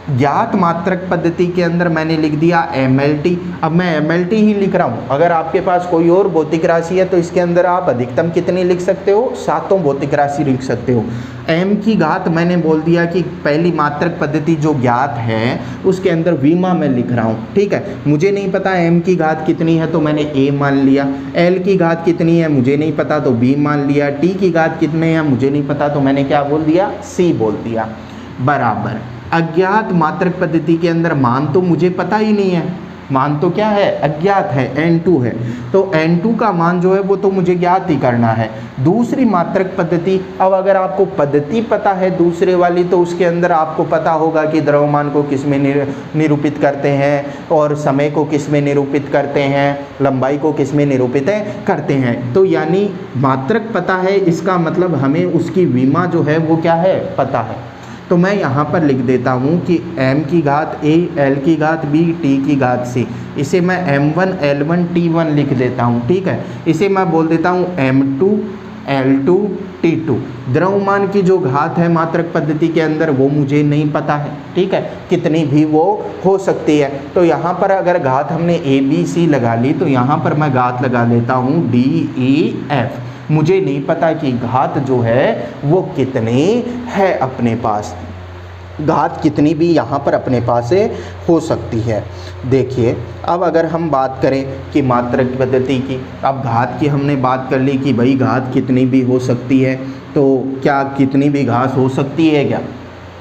ज्ञात मात्रक पद्धति के अंदर मैंने लिख दिया mlt। अब मैं mlt ही लिख रहा हूँ, अगर आपके पास कोई और भौतिक राशि है तो इसके अंदर आप अधिकतम कितनी लिख सकते हो, 7 भौतिक राशि लिख सकते हो। m की घात मैंने बोल दिया कि पहली मात्रक पद्धति जो ज्ञात है उसके अंदर विमा मैं लिख रहा हूँ। ठीक है, मुझे नहीं पता m की घात कितनी है तो मैंने a मान लिया, l की घात कितनी है मुझे नहीं पता तो b मान लिया, t की घात कितने है मुझे नहीं पता तो मैंने क्या बोल दिया, c बोल दिया। बराबर अज्ञात मात्रक पद्धति के अंदर मान तो मुझे पता ही नहीं है, मान तो क्या है, अज्ञात है, n2 है, तो n2 का मान जो है वो तो मुझे ज्ञात ही करना है। दूसरी मात्रक पद्धति, अब अगर आपको पद्धति पता है दूसरे वाली तो उसके अंदर आपको पता होगा कि द्रव्यमान को किस में निरूपित करते हैं और समय को किस में निरूपित करते हैं, लंबाई को किस में निरूपित करते हैं। तो यानी मात्रक पता है, इसका मतलब हमें उसकी विमा जो है वो क्या है, पता है। तो मैं यहाँ पर लिख देता हूँ कि m की घात a, l की घात b, t की घात c, इसे मैं m1 l1 t1 लिख देता हूँ। ठीक है, इसे मैं बोल देता हूँ m2 l2 t2। द्रव्यमान की जो घात है मात्रक पद्धति के अंदर वो मुझे नहीं पता है। ठीक है, कितनी भी वो हो सकती है। तो यहाँ पर अगर घात हमने a b c लगा ली तो यहाँ पर मैं घात लगा देता हूँ d e f। मुझे नहीं पता कि घात जो है वो कितनी है अपने पास, घात कितनी भी यहाँ पर अपने पास से हो सकती है। देखिए, अब अगर हम बात करें कि मात्रक पद्धति की, अब घात की हमने बात कर ली कि भाई घात कितनी भी हो सकती है, तो क्या कितनी भी घात हो सकती है क्या?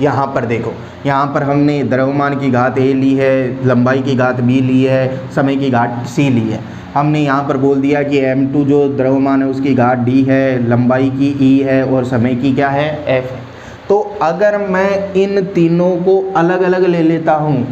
यहाँ पर देखो, यहाँ पर हमने द्रव्यमान की घात a ली है, लंबाई की घात b ली है, समय की घात c ली है। हमने यहाँ पर बोल दिया कि m2 जो द्रव्यमान है उसकी घात d है, लंबाई की e है और समय की क्या है, f है। तो अगर मैं इन तीनों को अलग अलग ले लेता हूँ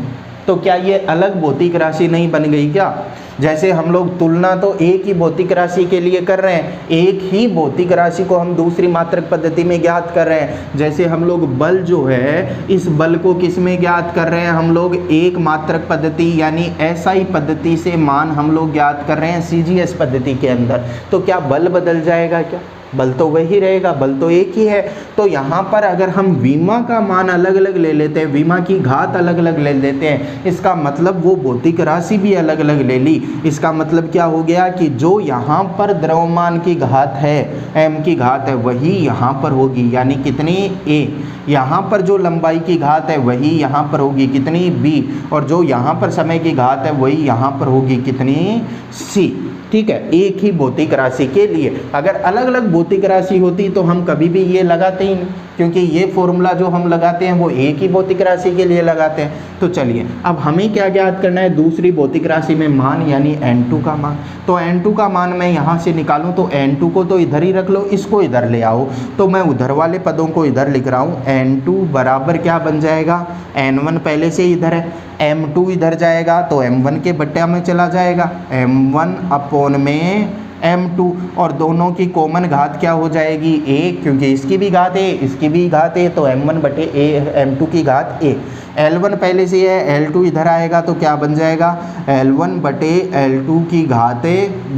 तो क्या ये अलग भौतिक राशि नहीं बन गई क्या? जैसे हम लोग तुलना तो एक ही भौतिक राशि के लिए कर रहे हैं, एक ही भौतिक राशि को हम दूसरी मात्रक पद्धति में ज्ञात कर रहे हैं। जैसे हम लोग बल जो है, इस बल को किस में ज्ञात कर रहे हैं, हम लोग एक मात्रक पद्धति यानी SI पद्धति से मान हम लोग ज्ञात कर रहे हैं CGS पद्धति के अंदर। तो क्या बल बदल जाएगा क्या? बल तो वही रहेगा, बल तो एक ही है। तो यहाँ पर अगर हम विमा का मान अलग अलग ले लेते हैं, विमा की घात अलग अलग ले लेते हैं, इसका मतलब वो भौतिक राशि भी अलग अलग ले ली। इसका मतलब क्या हो गया कि जो यहाँ पर द्रव्यमान की घात है, m की घात है, वही यहाँ पर होगी, यानी कितनी a। यहाँ पर जो लंबाई की घात है वही यहाँ पर होगी, कितनी b। और जो यहाँ पर समय की घात है वही यहाँ पर होगी, कितनी c। ठीक है, एक ही भौतिक राशि के लिए। अगर अलग अलग भौतिक राशि होती तो हम कभी भी ये लगाते ही नहीं, क्योंकि ये फॉर्मूला जो हम लगाते हैं वो एक ही भौतिक राशि के लिए लगाते हैं। तो चलिए, अब हमें क्या ज्ञात करना है, दूसरी भौतिक राशि में मान यानी n2 का मान। तो n2 का मान मैं यहाँ से निकालूँ तो n2 को तो इधर ही रख लो, इसको इधर ले आओ। तो मैं उधर वाले पदों को इधर लिख रहा हूँ। n2 बराबर क्या बन जाएगा, n1 पहले से इधर है, m2 इधर जाएगा तो m1 के बट्टा में चला जाएगा, m1 अपॉन में m2, और दोनों की कॉमन घात क्या हो जाएगी, a, क्योंकि इसकी भी घात a, इसकी भी घात a, तो m1 बटे a, m2 की घात a। L1 पहले से है, L2 इधर आएगा तो क्या बन जाएगा, L1 बटे L2 की घात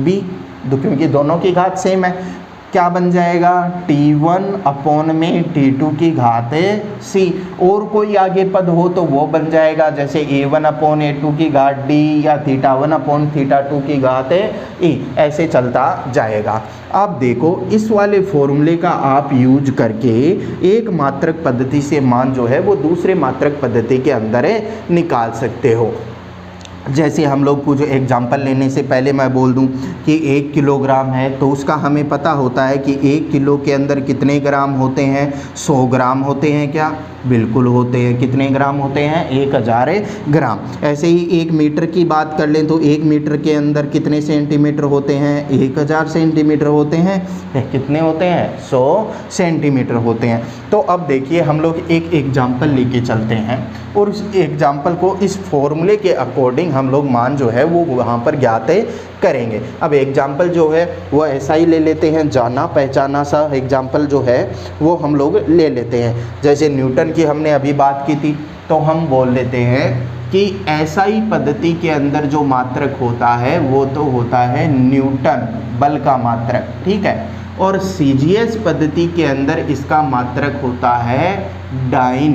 b, क्योंकि दोनों की घात सेम है। क्या बन जाएगा, T1 अपॉन में T2 की घात c। और कोई आगे पद हो तो वो बन जाएगा, जैसे A1 अपॉन A2 की घात d या θ1 अपॉन θ2 की घात e, ऐसे चलता जाएगा। अब देखो, इस वाले फॉर्मूले का आप यूज करके एक मात्रक पद्धति से मान जो है वो दूसरे मात्रक पद्धति के अंदर निकाल सकते हो। जैसे हम लोग कुछ एग्जाम्पल लेने से पहले मैं बोल दूं कि 1 किलोग्राम है तो उसका हमें पता होता है कि 1 किलो के अंदर कितने ग्राम होते हैं, 100 ग्राम होते हैं क्या, बिल्कुल होते हैं। कितने ग्राम होते हैं? 1000 ग्राम। ऐसे ही 1 मीटर की बात कर लें तो 1 मीटर के अंदर कितने सेंटीमीटर होते हैं? 1000 सेंटीमीटर होते हैं। कितने होते हैं? 100 सेंटीमीटर होते हैं। तो अब देखिए हम लोग एक एग्जाम्पल लेके चलते हैं और उस एग्जाम्पल को इस फॉर्मूले के अकॉर्डिंग हम लोग मान जो है वो वहाँ पर ज्ञात करेंगे। अब एग्जाम्पल जो है वो ऐसा ही ले लेते हैं, जाना पहचाना सा एग्जाम्पल जो है वो हम लोग ले लेते हैं। जैसे न्यूटन की हमने अभी बात की थी, तो हम बोल लेते हैं कि एसआई पद्धति के अंदर जो मात्रक होता है वो तो होता है न्यूटन, बल का मात्रक, ठीक है। और सीजीएस पद्धति के अंदर इसका मात्रक होता है डाइन।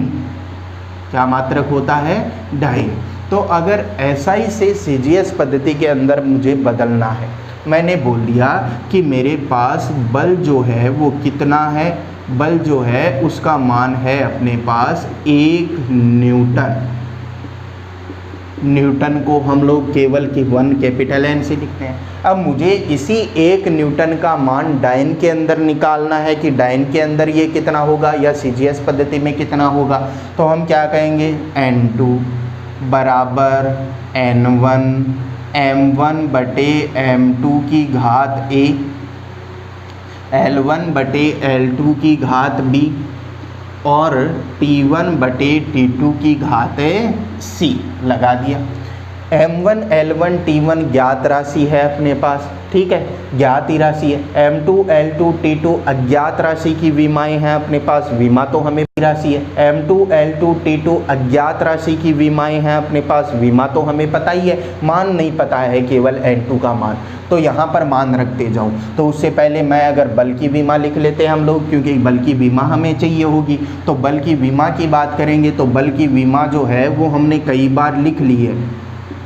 क्या मात्रक होता है? डाइन। तो अगर एसआई से सीजीएस पद्धति के अंदर मुझे बदलना है, मैंने बोल दिया कि मेरे पास बल जो है वो कितना है? बल जो है उसका मान है अपने पास 1 न्यूटन। न्यूटन को हम लोग केवल 1 कैपिटल एन से लिखते हैं। अब मुझे इसी 1 न्यूटन का मान डाइन के अंदर निकालना है कि डाइन के अंदर ये कितना होगा या सीजीएस पद्धति में कितना होगा। तो हम क्या कहेंगे? N2 बराबर N1 M1 बटे M2 की घात A, L1 बटे L2 की घात B और T1 बटे T2 की घात C लगा दिया। M1 L1 T1 ज्ञात राशि है अपने पास, ठीक है, ज्ञात ही राशि है। M2 L2 T2 अज्ञात राशि की विमाएँ हैं अपने पास, विमा तो हमें राशि है। M2 L2 T2 अज्ञात राशि की विमाएँ हैं अपने पास, विमा तो हमें पता ही है, मान नहीं पता है केवल N2 का मान। तो यहाँ पर मान रखते जाऊँ। तो उससे पहले मैं अगर बल की विमा लिख लेते हैं हम लोग, क्योंकि बल की विमा हमें चाहिए होगी। तो बल की विमा की बात करेंगे तो बल की विमा जो है वो हमने कई बार लिख ली है।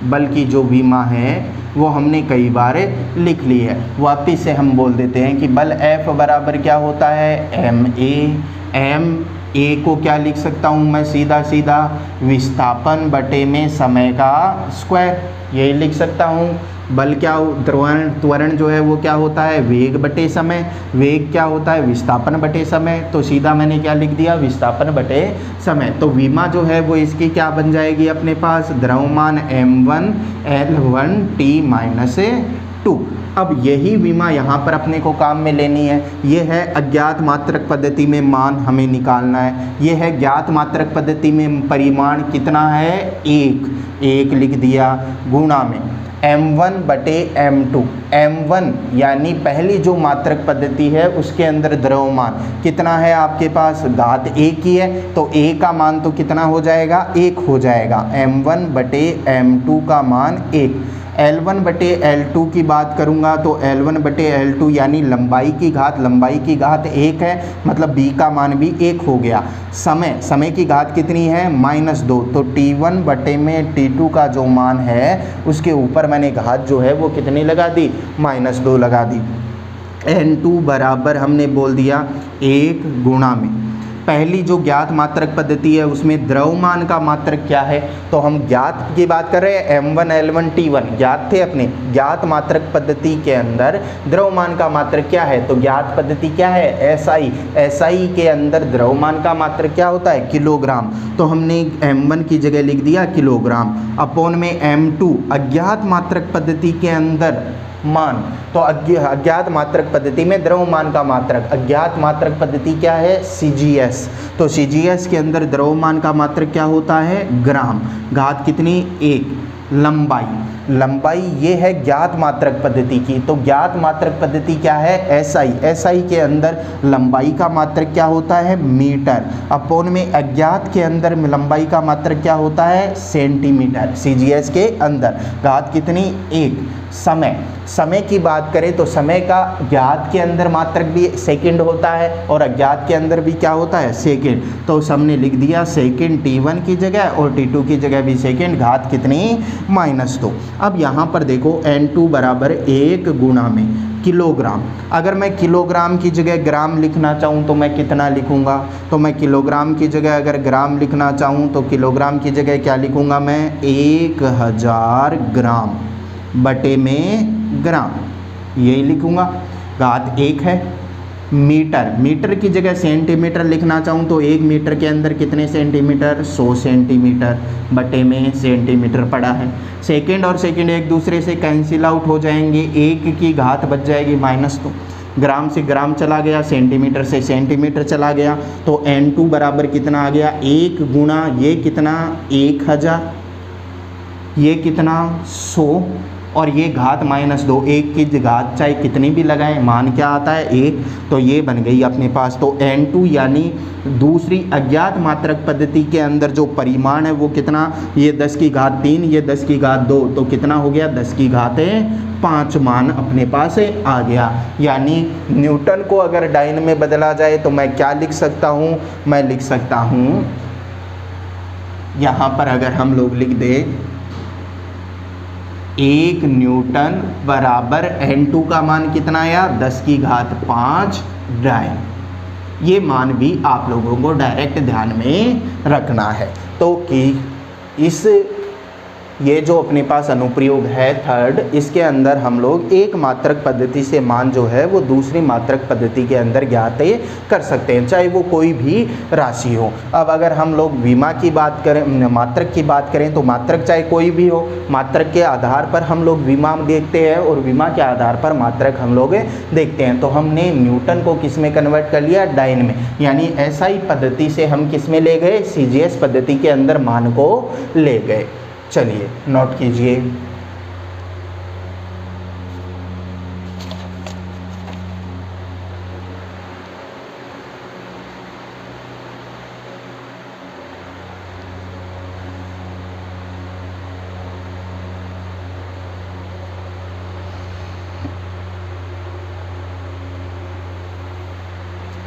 बल की जो विमा है वो हमने कई बार लिख ली है। वापिस से हम बोल देते हैं कि बल F बराबर क्या होता है? ए को क्या लिख सकता हूँ मैं? सीधा सीधा विस्थापन बटे में समय का स्क्वायर, यही लिख सकता हूँ। बल क्या, त्वरण जो है वो क्या होता है? वेग बटे समय। वेग क्या होता है? विस्थापन बटे समय। तो सीधा मैंने क्या लिख दिया? विस्थापन बटे समय। तो विमा जो है वो इसकी क्या बन जाएगी अपने पास? द्रव्यमान M1 L1 T-2। अब यही विमा यहाँ पर अपने को काम में लेनी है। ये है अज्ञात मात्रक पद्धति में मान हमें निकालना है। ये है ज्ञात मात्रक पद्धति में परिमाण कितना है? 1 लिख दिया, गुणा में M1 बटे M2। M1 यानी पहली जो मात्रक पद्धति है उसके अंदर द्रव्यमान कितना है आपके पास? घात 1 ही है, तो A का मान तो कितना हो जाएगा? 1 हो जाएगा। M1 बटे M2 का मान 1। L1 बटे L2 की बात करूंगा तो L1 बटे L2 यानी लंबाई की घात 1 है, मतलब B का मान भी 1 हो गया। समय की घात कितनी है? -2। तो T1 बटे में T2 का जो मान है उसके ऊपर मैंने घात जो है वो कितनी लगा दी? -2 लगा दी। N2 बराबर हमने बोल दिया 1 गुणा में पहली जो ज्ञात मात्रक पद्धति है उसमें द्रव्यमान का मात्रक क्या है? तो हम ज्ञात की बात कर रहे हैं। M1 L1 T1 ज्ञात थे अपने। ज्ञात मात्रक पद्धति के अंदर द्रव्यमान का मात्रक क्या है? तो ज्ञात पद्धति क्या है? SI। SI के अंदर द्रव्यमान का मात्रक क्या होता है? किलोग्राम। तो हमने M1 की जगह लिख दिया किलोग्राम, अपॉन में M2 अज्ञात मात्रक पद्धति के अंदर मान। तो अज्ञात मात्रक पद्धति में द्रव्यमान का मात्रक, अज्ञात मात्रक पद्धति क्या है? CGS। तो CGS के अंदर द्रव्यमान का मात्रक क्या होता है? ग्राम। घात कितनी? 1। लंबाई ये है ज्ञात मात्रक पद्धति की। तो ज्ञात मात्रक पद्धति क्या है? SI के अंदर लंबाई का मात्रक क्या होता है? मीटर। अपॉन में अज्ञात के अंदर लंबाई का मात्रक क्या होता है? सेंटीमीटर। CGS के अंदर घात कितनी? 1। समय की बात करें तो समय का ज्ञात के अंदर मात्रक भी सेकंड होता है और अज्ञात के अंदर भी क्या होता है? सेकंड। तो हमने लिख दिया सेकंड T1 की जगह और T2 की जगह भी सेकंड। घात कितनी? -2। अब यहाँ पर देखो N2 बराबर 1 गुणा में किलोग्राम। अगर मैं किलोग्राम की जगह ग्राम लिखना चाहूँ तो मैं कितना लिखूँगा? तो मैं किलोग्राम की जगह अगर ग्राम लिखना चाहूँ तो किलोग्राम की जगह क्या लिखूँगा मैं? 1000 ग्राम बटे में ग्राम, यही लिखूँगा। घात 1 है, मीटर, मीटर की जगह सेंटीमीटर लिखना चाहूँ तो 1 मीटर के अंदर कितने सेंटीमीटर, 100 सेंटीमीटर बटे में सेंटीमीटर पड़ा है। सेकंड और सेकंड एक दूसरे से कैंसिल आउट हो जाएंगे, 1 की घात बच जाएगी -2, ग्राम से ग्राम चला गया, सेंटीमीटर से सेंटीमीटर चला गया, तो N2 बराबर कितना आ गया, 1 गुणा ये कितना 1000, ये कितना 100 और ये घात -2, 1 की घात चाहे कितनी भी लगाएं मान क्या आता है 1, तो ये बन गई अपने पास। तो N2 यानी दूसरी अज्ञात मात्रक पद्धति के अंदर जो परिमाण है वो कितना, ये 10 की घात 3, ये 10 की घात 2, तो कितना हो गया 10 की घात 5 मान अपने पास आ गया। यानी न्यूटन को अगर डाइन में बदला जाए तो मैं क्या लिख सकता हूँ, मैं लिख सकता हूँ यहाँ पर अगर हम लोग लिख दें 1 न्यूटन बराबर N2 का मान कितना आया 10 की घात 5 डाइन। ये मान भी आप लोगों को डायरेक्ट ध्यान में रखना है। तो कि इस ये जो अपने पास अनुप्रयोग है थर्ड, इसके अंदर हम लोग एक मात्रक पद्धति से मान जो है वो दूसरी मात्रक पद्धति के अंदर ज्ञात कर सकते हैं, चाहे वो कोई भी राशि हो। अब अगर हम लोग विमा की बात करें, मात्रक की बात करें, तो मात्रक चाहे कोई भी हो, मात्रक के आधार पर हम लोग विमा देखते हैं और विमा के आधार पर मात्रक हम लोग देखते हैं। तो हमने न्यूटन को किस में कन्वर्ट कर लिया, डाइन में, यानी एसआई पद्धति से हम किस में ले गए, सीजीएस पद्धति के अंदर मान को ले गए। चलिए नोट कीजिए।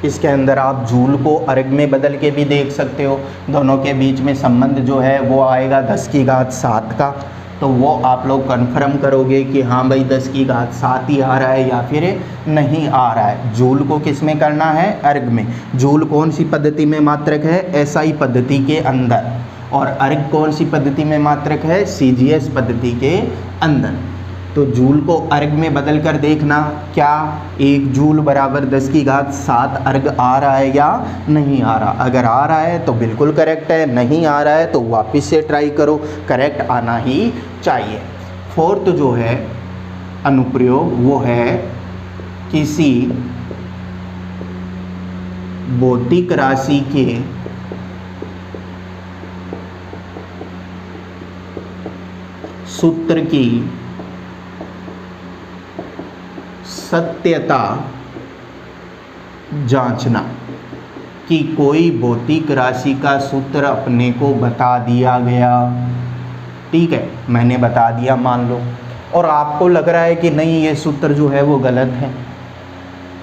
इसके अंदर आप जूल को अर्ग में बदल के भी देख सकते हो, दोनों के बीच में संबंध जो है वो आएगा 10 की घात 7 का, तो वो आप लोग कन्फर्म करोगे कि हाँ भाई 10 की घात 7 ही आ रहा है या फिर नहीं आ रहा है। जूल को किस में करना है, अर्ग में। जूल कौन सी पद्धति में मात्रक है, एसआई पद्धति के अंदर, और अर्ग कौन सी पद्धति में मात्रक है, सीजीएस पद्धति के अंदर। तो जूल को अर्ग में बदल कर देखना, क्या 1 जूल बराबर 10 की घात 7 अर्ग आ रहा है या नहीं आ रहा। अगर आ रहा है तो बिल्कुल करेक्ट है, नहीं आ रहा है तो वापस से ट्राई करो, करेक्ट आना ही चाहिए। फोर्थ जो है अनुप्रयोग वो है किसी भौतिक राशि के सूत्र की सत्यता जांचना, कि कोई भौतिक राशि का सूत्र अपने को बता दिया गया, ठीक है, मैंने बता दिया मान लो, और आपको लग रहा है कि नहीं ये सूत्र जो है वो गलत है,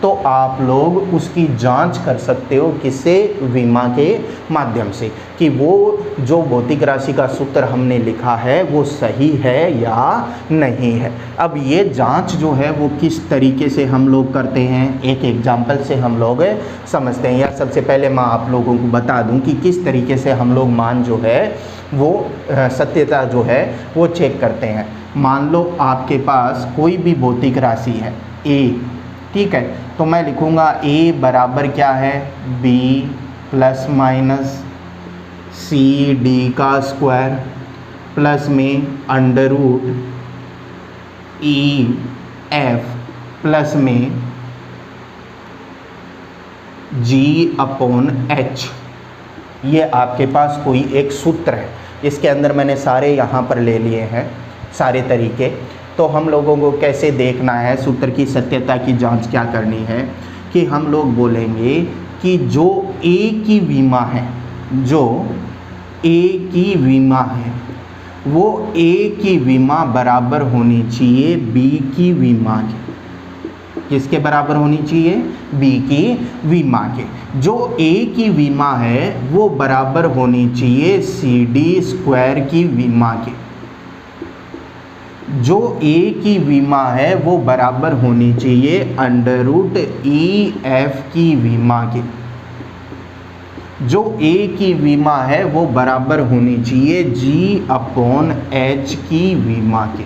तो आप लोग उसकी जांच कर सकते हो किससे, विमा के माध्यम से, कि वो जो भौतिक राशि का सूत्र हमने लिखा है वो सही है या नहीं है। अब ये जांच जो है वो किस तरीके से हम लोग करते हैं, एक एग्जाम्पल से हम लोग समझते हैं। या सबसे पहले मैं आप लोगों को बता दूं कि किस तरीके से हम लोग मान जो है वो सत्यता जो है वो चेक करते हैं। मान लो आपके पास कोई भी भौतिक राशि है ए, ठीक है, तो मैं लिखूँगा ए बराबर क्या है, B plus minus C D का स्क्वायर प्लस में under root E F plus में जी अपॉन एच। ये आपके पास कोई एक सूत्र है, इसके अंदर मैंने सारे यहाँ पर ले लिए हैं सारे तरीके। तो हम लोगों को कैसे देखना है, सूत्र की सत्यता की जांच क्या करनी है, कि हम लोग बोलेंगे कि जो ए की विमा है, जो ए की विमा है वो ए की विमा बराबर होनी चाहिए बी की विमा के। किसके बराबर होनी चाहिए, बी की विमा के। जो ए की विमा है वो बराबर होनी चाहिए सी डी स्क्वायर की विमा के। जो ए की विमा है वो बराबर होनी चाहिए अंडर रूट ई एफ की विमा के। जो ए की विमा है वो बराबर होनी चाहिए जी अपॉन एच की विमा के।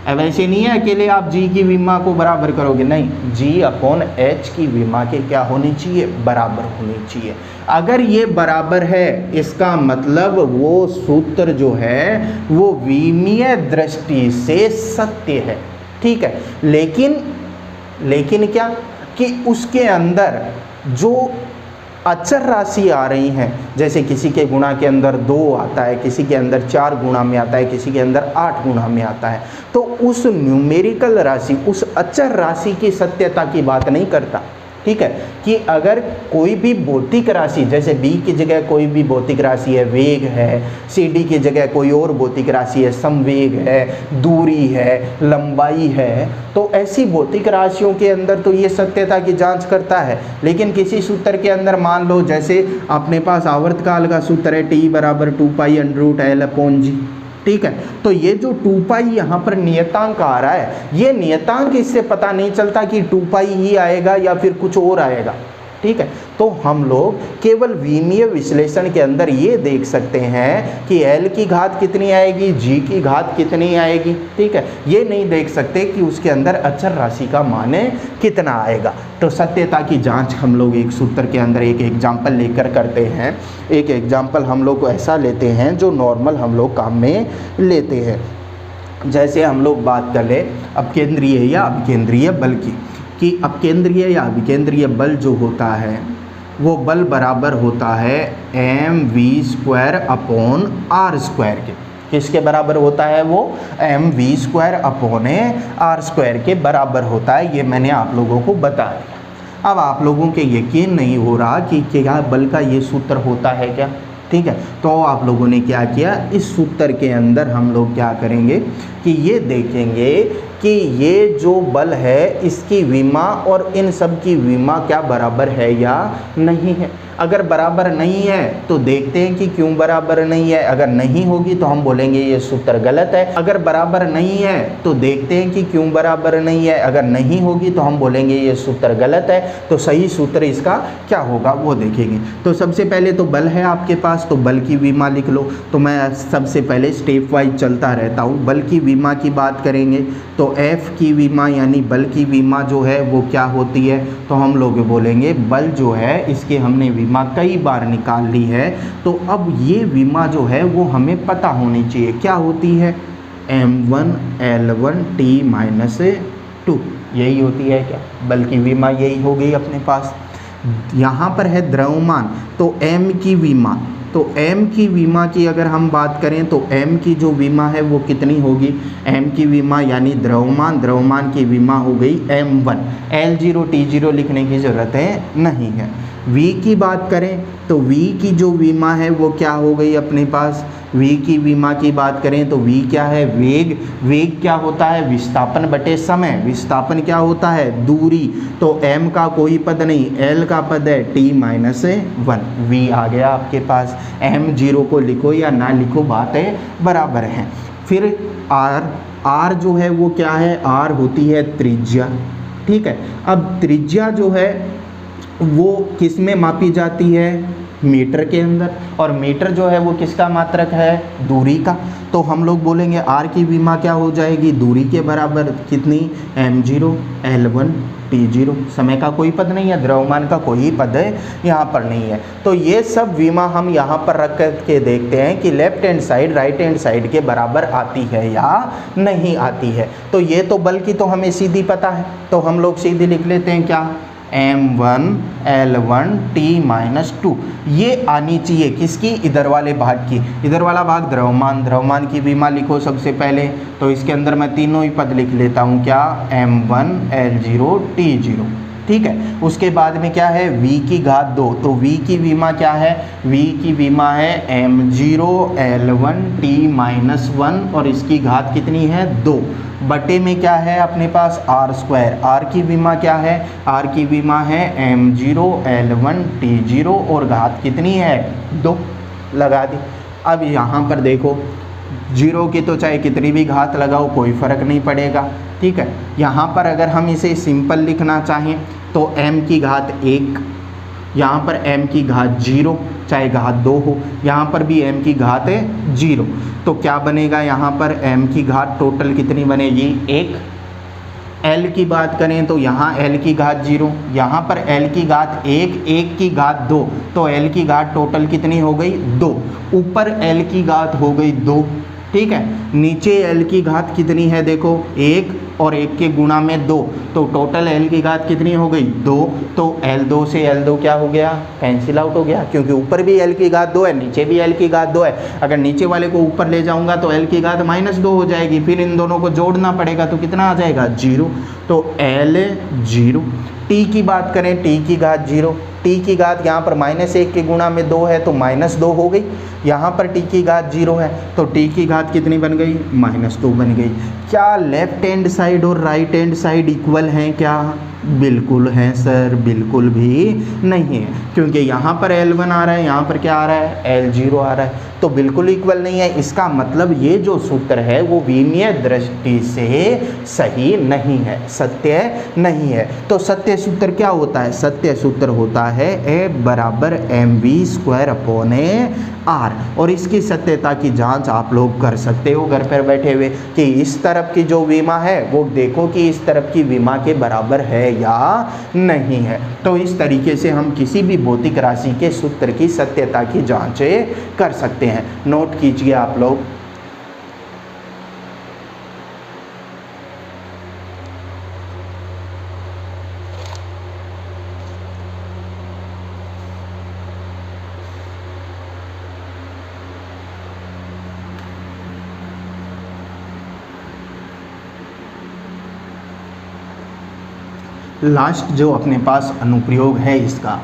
अब ऐसे नहीं है अकेले आप g की विमा को बराबर करोगे, नहीं, g/h की विमा के क्या होनी चाहिए, बराबर होनी चाहिए। अगर ये बराबर है इसका मतलब वो सूत्र जो है वो विमीय दृष्टि से सत्य है, ठीक है। लेकिन क्या कि उसके अंदर जो अचर राशि आ रही हैं, जैसे किसी के गुणा के अंदर 2 आता है, किसी के अंदर 4 गुणा में आता है, किसी के अंदर 8 गुणा में आता है, तो उस न्यूमेरिकल राशि, उस अचर राशि की सत्यता की बात नहीं करता, ठीक है। कि अगर कोई भी भौतिक राशि, जैसे b की जगह कोई भी भौतिक राशि है, वेग है, cd की जगह कोई और भौतिक राशि है, संवेग है, दूरी है, लंबाई है, तो ऐसी भौतिक राशियों के अंदर तो ये सत्यता की जांच करता है। लेकिन किसी सूत्र के अंदर मान लो जैसे अपने पास आवर्तकाल का सूत्र है t = 2π√L/g, ठीक है। तो ये जो 2π यहाँ पर नियतांक आ रहा है, ये नियतांक इससे पता नहीं चलता कि 2π ही आएगा या फिर कुछ और आएगा, ठीक है। तो हम लोग केवल विमीय विश्लेषण के अंदर ये देख सकते हैं कि L की घात कितनी आएगी, G की घात कितनी आएगी, ठीक है। ये नहीं देख सकते कि उसके अंदर अचर राशि का मान कितना आएगा। तो सत्यता की जांच हम लोग एक सूत्र के अंदर एक एग्जाम्पल लेकर करते हैं। एक एग्जाम्पल हम लोग ऐसा लेते हैं जो नॉर्मल हम लोग काम में लेते हैं। जैसे हम लोग बात कर ले अपकेंद्रीय या अभिकेंद्रीय बल की, कि अपकेंद्रीय या अभिकेंद्रीय बल जो होता है वो बल बराबर होता है mv²/r² के। किसके बराबर होता है वो, mv²/r² के बराबर होता है। ये मैंने आप लोगों को बता दिया। अब आप लोगों के यकीन नहीं हो रहा कि क्या बल का ये सूत्र होता है क्या, ठीक है। तो आप लोगों ने क्या किया, इस सूत्र के अंदर हम लोग क्या करेंगे कि ये देखेंगे कि ये जो बल है इसकी विमा और इन सब की विमा क्या बराबर है या नहीं है। अगर बराबर नहीं है तो देखते हैं कि क्यों बराबर नहीं है। अगर नहीं होगी तो हम बोलेंगे ये सूत्र गलत है। अगर बराबर नहीं है तो देखते हैं कि क्यों बराबर नहीं है। अगर नहीं होगी तो हम बोलेंगे ये सूत्र गलत है। तो सही सूत्र इसका क्या होगा वो देखेंगे। तो सबसे पहले तो बल है आपके पास, तो बल की विमा लिख लो। तो मैं सबसे पहले स्टेप वाइज चलता रहता हूँ। बल की विमा की बात करेंगे तो F की विमा यानी बल की विमा जो है वो क्या होती है, तो हम लोग बोलेंगे बल जो है इसके हमने विमा कई बार निकाल ली है। तो अब ये विमा जो है वो हमें पता होनी चाहिए क्या होती है, m1L1T-2 यही होती है क्या, बल की विमा यही हो गई अपने पास। यहाँ पर है द्रव्यमान तो m की विमा, तो m की विमा की अगर हम बात करें तो m की जो विमा है वो कितनी होगी, m की विमा यानी द्रव्यमान की विमा हो गई m1। L0 T0 लिखने की ज़रूरत है नहीं है। v की बात करें तो v की जो विमा है वो क्या हो गई अपने पास, v की विमा की बात करें तो v क्या है, वेग क्या होता है, विस्थापन बटे समय। विस्थापन क्या होता है, दूरी। तो m का कोई पद नहीं, l का पद है T-1, v आ गया आपके पास। m0 को लिखो या ना लिखो बात है बराबर है। फिर r जो है वो क्या है, r होती है त्रिज्या, ठीक है। अब त्रिज्या जो है वो किस में मापी जाती है, मीटर के अंदर, और मीटर जो है वो किसका मात्रक है, दूरी का। तो हम लोग बोलेंगे r की विमा क्या हो जाएगी, दूरी के बराबर कितनी, m0L1T0। समय का कोई पद नहीं है, द्रव्यमान का कोई पद है यहाँ पर नहीं है। तो ये सब विमा हम यहाँ पर रख के देखते हैं कि left hand side right hand side के बराबर आती है या नहीं आती है। तो ये तो बल की तो हमें सीधी पता है, तो हम लोग सीधी लिख लेते हैं क्या, m1L1T-2 ये आनी चाहिए किसकी, इधर वाले भाग की। इधर वाला भाग द्रव्यमान की विमा लिखो सबसे पहले। तो इसके अंदर मैं तीनों ही पद लिख लेता हूँ क्या, m1L0T0, ठीक है। उसके बाद में क्या है, v की घात 2, तो v की विमा क्या है, v की विमा है m0L1T-1 और इसकी घात कितनी है 2, बटे में क्या है अपने पास r²। r की विमा क्या है, r की विमा है m0L1T0 और घात कितनी है 2, लगा दी। अब यहाँ पर देखो 0 की तो चाहे कितनी भी घात लगाओ कोई फ़र्क नहीं पड़ेगा, ठीक है। यहाँ पर अगर हम इसे सिंपल लिखना चाहें तो m की घात 1 यहाँ पर m की घात 0, चाहे घात 2 हो, यहाँ पर भी m की घात है 0, तो क्या बनेगा यहाँ पर m की घात टोटल कितनी बनेगी 1। l की बात करें तो यहाँ l की घात 0, यहाँ पर l की घात 1, 1 की घात 2, तो l की घात टोटल कितनी हो गई 2, ऊपर l की घात हो गई 2, ठीक है। नीचे l की घात कितनी है देखो 1 और 1 के गुणा में 2, तो टोटल l की घात कितनी हो गई 2, तो L2 से L2 क्या हो गया कैंसिल आउट हो गया, क्योंकि ऊपर भी l की घात 2 है, नीचे भी l की घात 2 है। अगर नीचे वाले को ऊपर ले जाऊंगा तो l की घात -2 हो जाएगी, फिर इन दोनों को जोड़ना पड़ेगा तो कितना आ जाएगा 0, तो L 0। t की बात करें t की घात 0, t की घात यहाँ पर -1 के गुणा में 2 है तो -2 हो गई, यहाँ पर t की घात 0 है तो t की घात कितनी बन गई -2 बन गई। क्या लेफ्ट हैंड साइड और राइट हैंड साइड इक्वल हैं क्या? बिल्कुल हैं सर, बिल्कुल भी नहीं है, क्योंकि यहाँ पर L1 आ रहा है, यहाँ पर क्या आ रहा है L0 आ रहा है, तो बिल्कुल इक्वल नहीं है। इसका मतलब ये जो सूत्र है वो विमीय दृष्टि से सही नहीं है, सत्य नहीं है। तो सत्य सूत्र क्या होता है? सत्य सूत्र होता है A बराबर mv²/r, और इसकी सत्यता की जांच आप लोग कर सकते हो घर पर बैठे हुए कि इस तरफ की जो विमा है वो देखो कि इस तरफ की विमा के बराबर है या नहीं है। तो इस तरीके से हम किसी भी भौतिक राशि के सूत्र की सत्यता की जांच कर सकते हैं। नोट कीजिए आप लोग। लास्ट जो अपने पास अनुप्रयोग है इसका,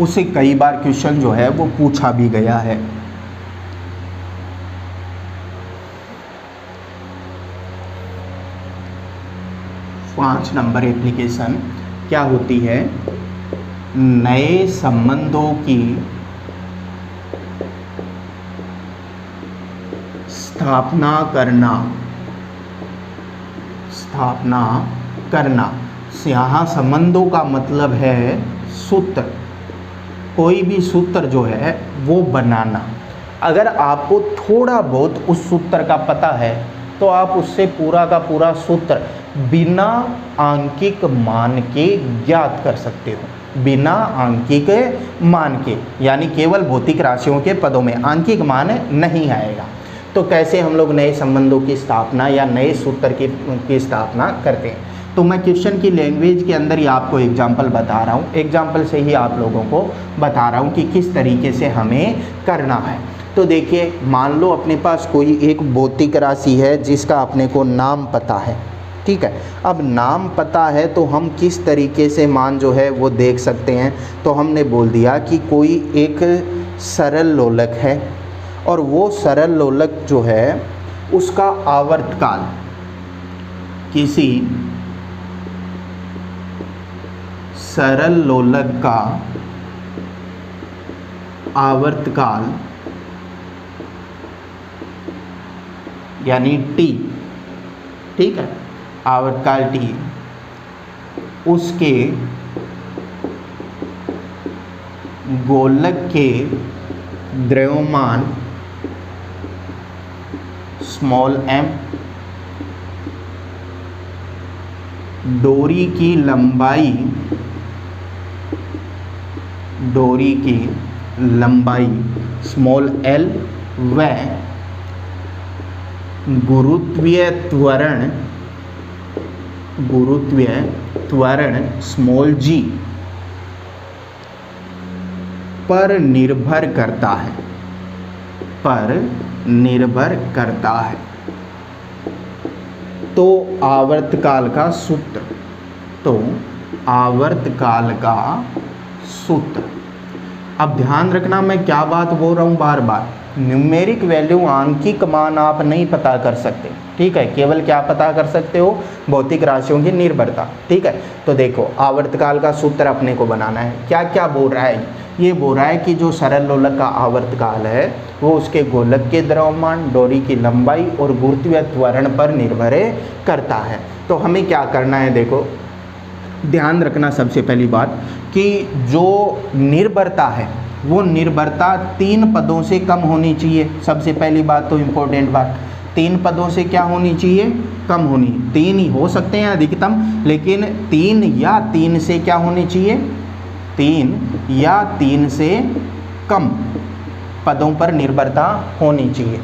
उसे कई बार क्वेश्चन जो है वो पूछा भी गया है। पाँच नंबर एप्लीकेशन क्या होती है? नए संबंधों की स्थापना करना। यहाँ संबंधों का मतलब है सूत्र, कोई भी सूत्र जो है वो बनाना। अगर आपको थोड़ा बहुत उस सूत्र का पता है तो आप उससे पूरा का पूरा सूत्र बिना आंकिक मान के ज्ञात कर सकते हो, बिना आंकिक मान के, यानी केवल भौतिक राशियों के पदों में आंकिक मान नहीं आएगा। तो कैसे हम लोग नए संबंधों की स्थापना या नए सूत्र की स्थापना करते हैं? तो मैं क्वेश्चन की लैंग्वेज के अंदर ही आपको एग्जाम्पल बता रहा हूँ, एग्जाम्पल से ही आप लोगों को बता रहा हूँ कि किस तरीके से हमें करना है। तो देखिए, मान लो अपने पास कोई एक भौतिक राशि है जिसका अपने को नाम पता है, ठीक है। अब नाम पता है तो हम किस तरीके से मान जो है वो देख सकते हैं। तो हमने बोल दिया कि कोई एक सरल लोलक है और वो सरल लोलक जो है उसका आवर्तकाल, किसी सरल लोलक का आवर्तकाल यानी t, ठीक है, आवर्तकाल t, उसके गोलक के द्रव्यमान स्मॉल m, डोरी की लंबाई स्मॉल l व गुरुत्वीय त्वरण स्मॉल g पर निर्भर करता है। तो आवर्तकाल का सूत्र, अब ध्यान रखना मैं क्या बात बोल रहा हूँ बार बार, न्यूमेरिक वैल्यू आंकिक मान आप नहीं पता कर सकते, ठीक है। केवल क्या पता कर सकते हो? भौतिक राशियों की निर्भरता, ठीक है। तो देखो, आवर्तकाल का सूत्र अपने को बनाना है। क्या क्या बोल रहा है? ये बोल रहा है कि जो सरल लोलक का आवर्तकाल है वो उसके गोलक के द्रव्यमान, डोरी की लंबाई और गुरुत्वीय त्वरण पर निर्भर करता है। तो हमें क्या करना है? देखो, ध्यान रखना सबसे पहली बात कि जो निर्भरता है वो निर्भरता 3 पदों से कम होनी चाहिए। सबसे पहली बात तो इम्पोर्टेंट बात, 3 पदों से क्या होनी चाहिए, कम होनी। 3 ही हो सकते हैं अधिकतम, लेकिन 3 या 3 से क्या होनी चाहिए, 3 या 3 से कम पदों पर निर्भरता होनी चाहिए।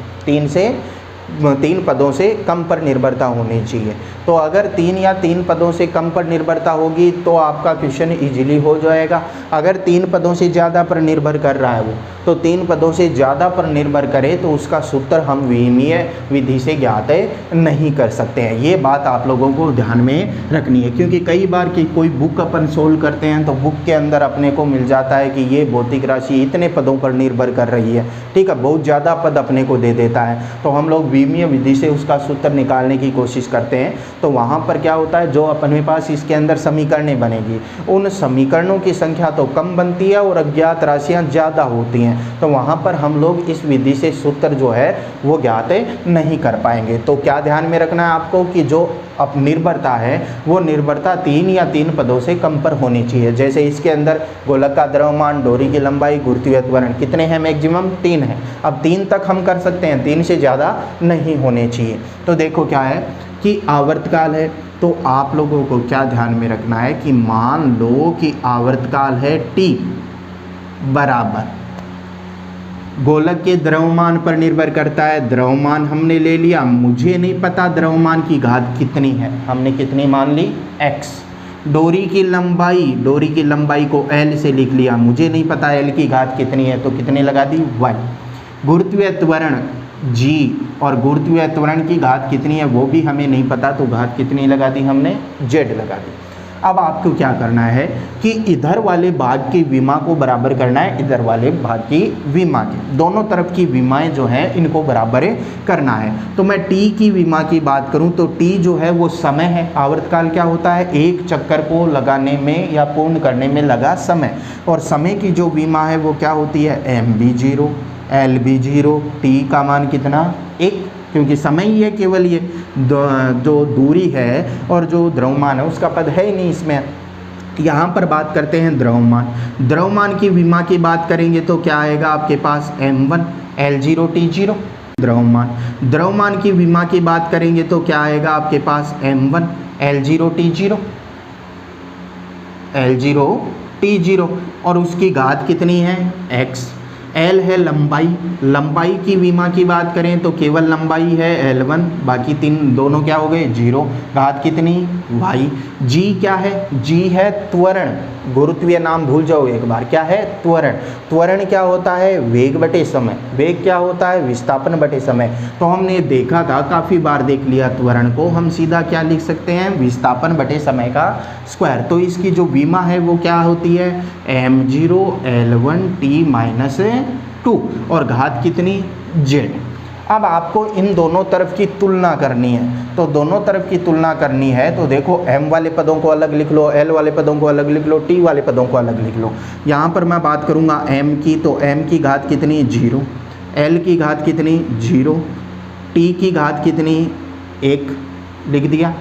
3 पदों से कम पर निर्भरता होनी चाहिए। तो अगर 3 या 3 पदों से कम पर निर्भरता होगी तो आपका क्वेश्चन इजीली हो जाएगा। अगर 3 पदों से ज़्यादा पर निर्भर कर रहा है वो, तो 3 पदों से ज़्यादा पर निर्भर करे तो उसका सूत्र हम विमीय विधि से ज्ञात नहीं कर सकते हैं। ये बात आप लोगों को ध्यान में रखनी है, क्योंकि कई बार कि कोई बुक अपन सोल्व करते हैं तो बुक के अंदर अपने को मिल जाता है कि ये भौतिक राशि इतने पदों पर निर्भर कर रही है, ठीक है, बहुत ज़्यादा पद अपने को दे देता है। तो हम लोग विमीय विधि से उसका सूत्र निकालने की कोशिश करते हैं। तो वहाँ पर क्या होता है, जो अपने पास इसके अंदर समीकरणें बनेगी उन समीकरणों की संख्या तो कम बनती है और अज्ञात राशियाँ ज़्यादा होती हैं। तो वहाँ पर हम लोग इस विधि से सूत्र जो है वो ज्ञात नहीं कर पाएंगे। तो क्या ध्यान में रखना है आपको कि जो अब निर्भरता है वो निर्भरता 3 या 3 पदों से कम पर होनी चाहिए। जैसे इसके अंदर गोलक का द्रव्यमान, डोरी की लंबाई, गुरुत्वीय त्वरण कितने हैं, मैक्सिमम 3 है। अब 3 तक हम कर सकते हैं, 3 से ज़्यादा नहीं होने चाहिए। तो देखो क्या है कि आवर्तकाल है, तो आप लोगों को क्या ध्यान में रखना है कि मान लो कि आवर्तकाल है t बराबर गोलक के द्रव्यमान पर निर्भर करता है। द्रव्यमान हमने ले लिया, मुझे नहीं पता द्रव्यमान की घात कितनी है, हमने कितनी मान ली, x। डोरी की लंबाई को l से लिख लिया, मुझे नहीं पता l की घात कितनी है, तो कितने लगा दी, y। गुरुत्वीय त्वरण g और गुरुत्वीय त्वरण की घात कितनी है वो भी हमें नहीं पता, तो घात कितनी लगा दी हमने, z लगा दी। अब आपको क्या करना है कि इधर वाले भाग की विमा को बराबर करना है इधर वाले भाग की विमा के, दोनों तरफ की विमाएं जो हैं इनको बराबर करना है। तो मैं t की विमा की बात करूं तो t जो है वो समय है। आवर्तकाल क्या होता है, एक चक्कर को लगाने में या पूर्ण करने में लगा समय, और समय की जो विमा है वो क्या होती है, mb0 lb0। t का मान कितना, 1, क्योंकि समय ही है केवल, ये जो दूरी है और जो द्रव्यमान है उसका पद है ही नहीं इसमें। यहाँ पर बात करते हैं द्रव्यमान की विमा की बात करेंगे तो क्या आएगा आपके पास, m1 l0 t0। द्रव्यमान की विमा की बात करेंगे तो क्या आएगा आपके पास, m1 l0 t0 और उसकी घात कितनी है, x। L है लंबाई की विमा की बात करें तो केवल लंबाई है L1, बाकी 3 दोनों क्या हो गए, 0। घात कितनी, y। G क्या है, G है त्वरण, गुरुत्वीय नाम भूल जाओ एक बार, क्या है, त्वरण। त्वरण क्या होता है, वेग बटे समय। वेग क्या होता है, विस्थापन बटे समय। तो हमने देखा था, काफ़ी बार देख लिया त्वरण को, हम सीधा क्या लिख सकते हैं, विस्थापन बटे समय का स्क्वायर। तो इसकी जो विमा है वो क्या होती है, m0 l1 t-2 और घात कितनी, z। अब आपको इन दोनों तरफ की तुलना करनी है, तो दोनों तरफ की तुलना करनी है तो देखो m वाले पदों को अलग लिख लो, l वाले पदों को अलग लिख लो, t वाले पदों को अलग लिख लो। यहाँ पर मैं बात करूँगा m की, तो m की घात कितनी, 0। l की घात कितनी, 0। t की घात कितनी, 1 लिख दिया,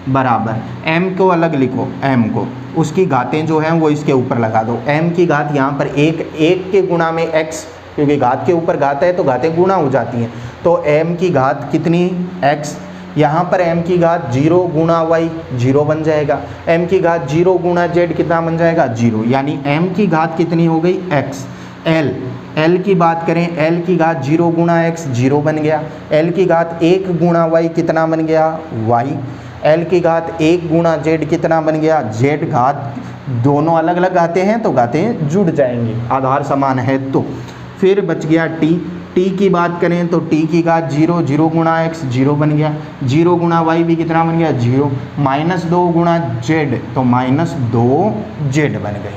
बराबर m को अलग लिखो, m को, उसकी घातें जो हैं वो इसके ऊपर लगा दो। m की घात यहाँ पर 1 के गुणा में x, क्योंकि घात के ऊपर घात है तो घातें गुणा हो जाती हैं, तो m की घात कितनी, x। यहाँ पर m की घात 0 गुणा y, 0 बन जाएगा। m की घात 0 गुणा z कितना बन जाएगा, 0, यानी m की घात कितनी हो गई, x। l की बात करें, l की घात 0 गुणा x, 0 बन गया। l की घात 1 गुणा y कितना बन गया, y। l की घात 1 गुणा z कितना बन गया, z। घात दोनों अलग अलग घातें हैं तो घातें जुड़ जाएंगी, आधार समान है तो। फिर बच गया t की बात करें तो t की घात 0 गुणा x, 0 बन गया। 0 गुणा y भी कितना बन गया, 0। -2 गुणा z, तो -2z बन गए।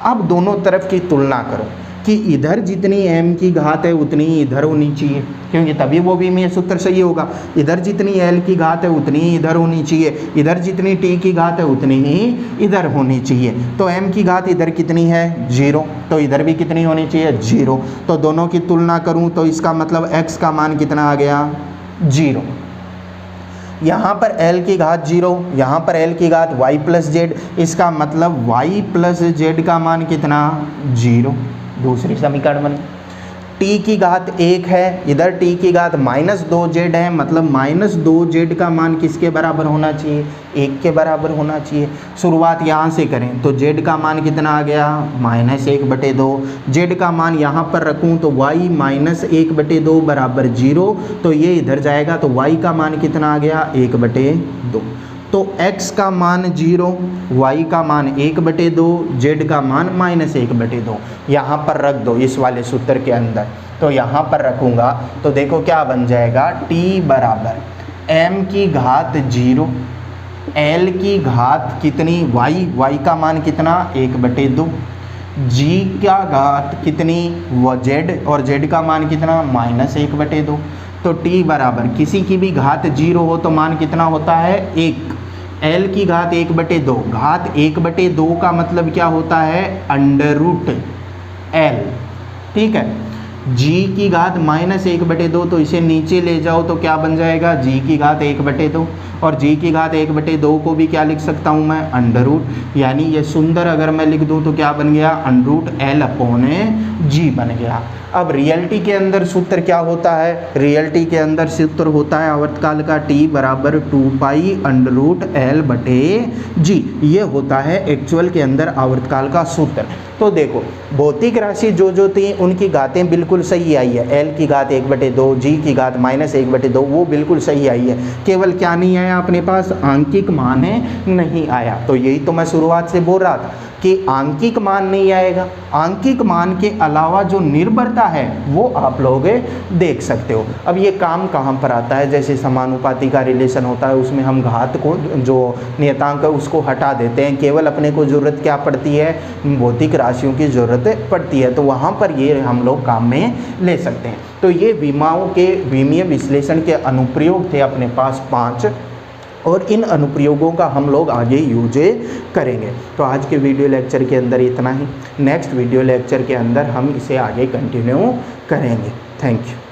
अब दोनों तरफ की तुलना करो कि इधर जितनी m की घात है उतनी ही इधर होनी चाहिए, क्योंकि तभी वो भी में सूत्र सही होगा। इधर जितनी l की घात है उतनी ही इधर होनी चाहिए, इधर जितनी t की घात है उतनी ही इधर होनी चाहिए। तो m की घात इधर कितनी है, 0, तो इधर भी कितनी होनी चाहिए, 0। तो दोनों की तुलना करूं तो इसका मतलब x का मान कितना आ गया, 0। यहाँ पर l की घात 0, यहाँ पर l की घात y प्लस जेड, इसका मतलब y प्लस जेड का मान कितना 0, दूसरी समीकरण बन। t की घात 1 है, इधर t की घात -2z है, मतलब -2z का मान किसके बराबर होना चाहिए 1 के बराबर होना चाहिए। शुरुआत यहाँ से करें तो z का मान कितना आ गया -1/2, z का मान यहाँ पर रखूँ तो y -1/2 बराबर 0, तो ये इधर जाएगा तो y का मान कितना आ गया 1/2। तो x का मान 0, y का मान 1/2, z का मान -1/2 यहाँ पर रख दो इस वाले सूत्र के अंदर। तो यहाँ पर रखूँगा तो देखो क्या बन जाएगा, t बराबर m की घात 0, l की घात कितनी y का मान कितना 1/2, g का घात कितनी z, और z का मान कितना -1/2। तो t बराबर किसी की भी घात 0 हो तो मान कितना होता है 1, l की घात 1/2, घात 1/2 का मतलब क्या होता है √l, ठीक है। g की घात -1/2, तो इसे नीचे ले जाओ तो क्या बन जाएगा g की घात 1/2, और g की घात 1/2 को भी क्या लिख सकता हूँ मैं √, यानी ये सुंदर अगर मैं लिख दूँ तो क्या बन गया √l/g बन गया। अब रियलिटी के अंदर सूत्र क्या होता है, रियलिटी के अंदर सूत्र होता है आवर्तकाल का t बराबर 2π√l/g, ये होता है एक्चुअल के अंदर आवर्तकाल का सूत्र। तो देखो भौतिक राशि जो थी उनकी घातें बिल्कुल सही आई है, l की घात 1/2, g की घात -1/2 वो बिल्कुल सही आई है, केवल क्या नहीं आया अपने पास आंकिक मान नहीं आया। तो यही तो मैं शुरुआत से बोल रहा था कि आंकिक मान नहीं आएगा, आंकिक मान के अलावा जो निर्भरता है वो आप लोग देख सकते हो। अब ये काम कहाँ पर आता है, जैसे समानुपाती का रिलेशन होता है उसमें हम घात को जो नियतांक है उसको हटा देते हैं, केवल अपने को ज़रूरत क्या पड़ती है भौतिक राशियों की ज़रूरत पड़ती है, तो वहाँ पर ये हम लोग काम में ले सकते हैं। तो ये विमाओं के विमीय विश्लेषण के अनुप्रयोग थे अपने पास 5, और इन अनुप्रयोगों का हम लोग आगे यूज करेंगे। तो आज के वीडियो लेक्चर के अंदर इतना ही, नेक्स्ट वीडियो लेक्चर के अंदर हम इसे आगे कंटिन्यू करेंगे। Thank you.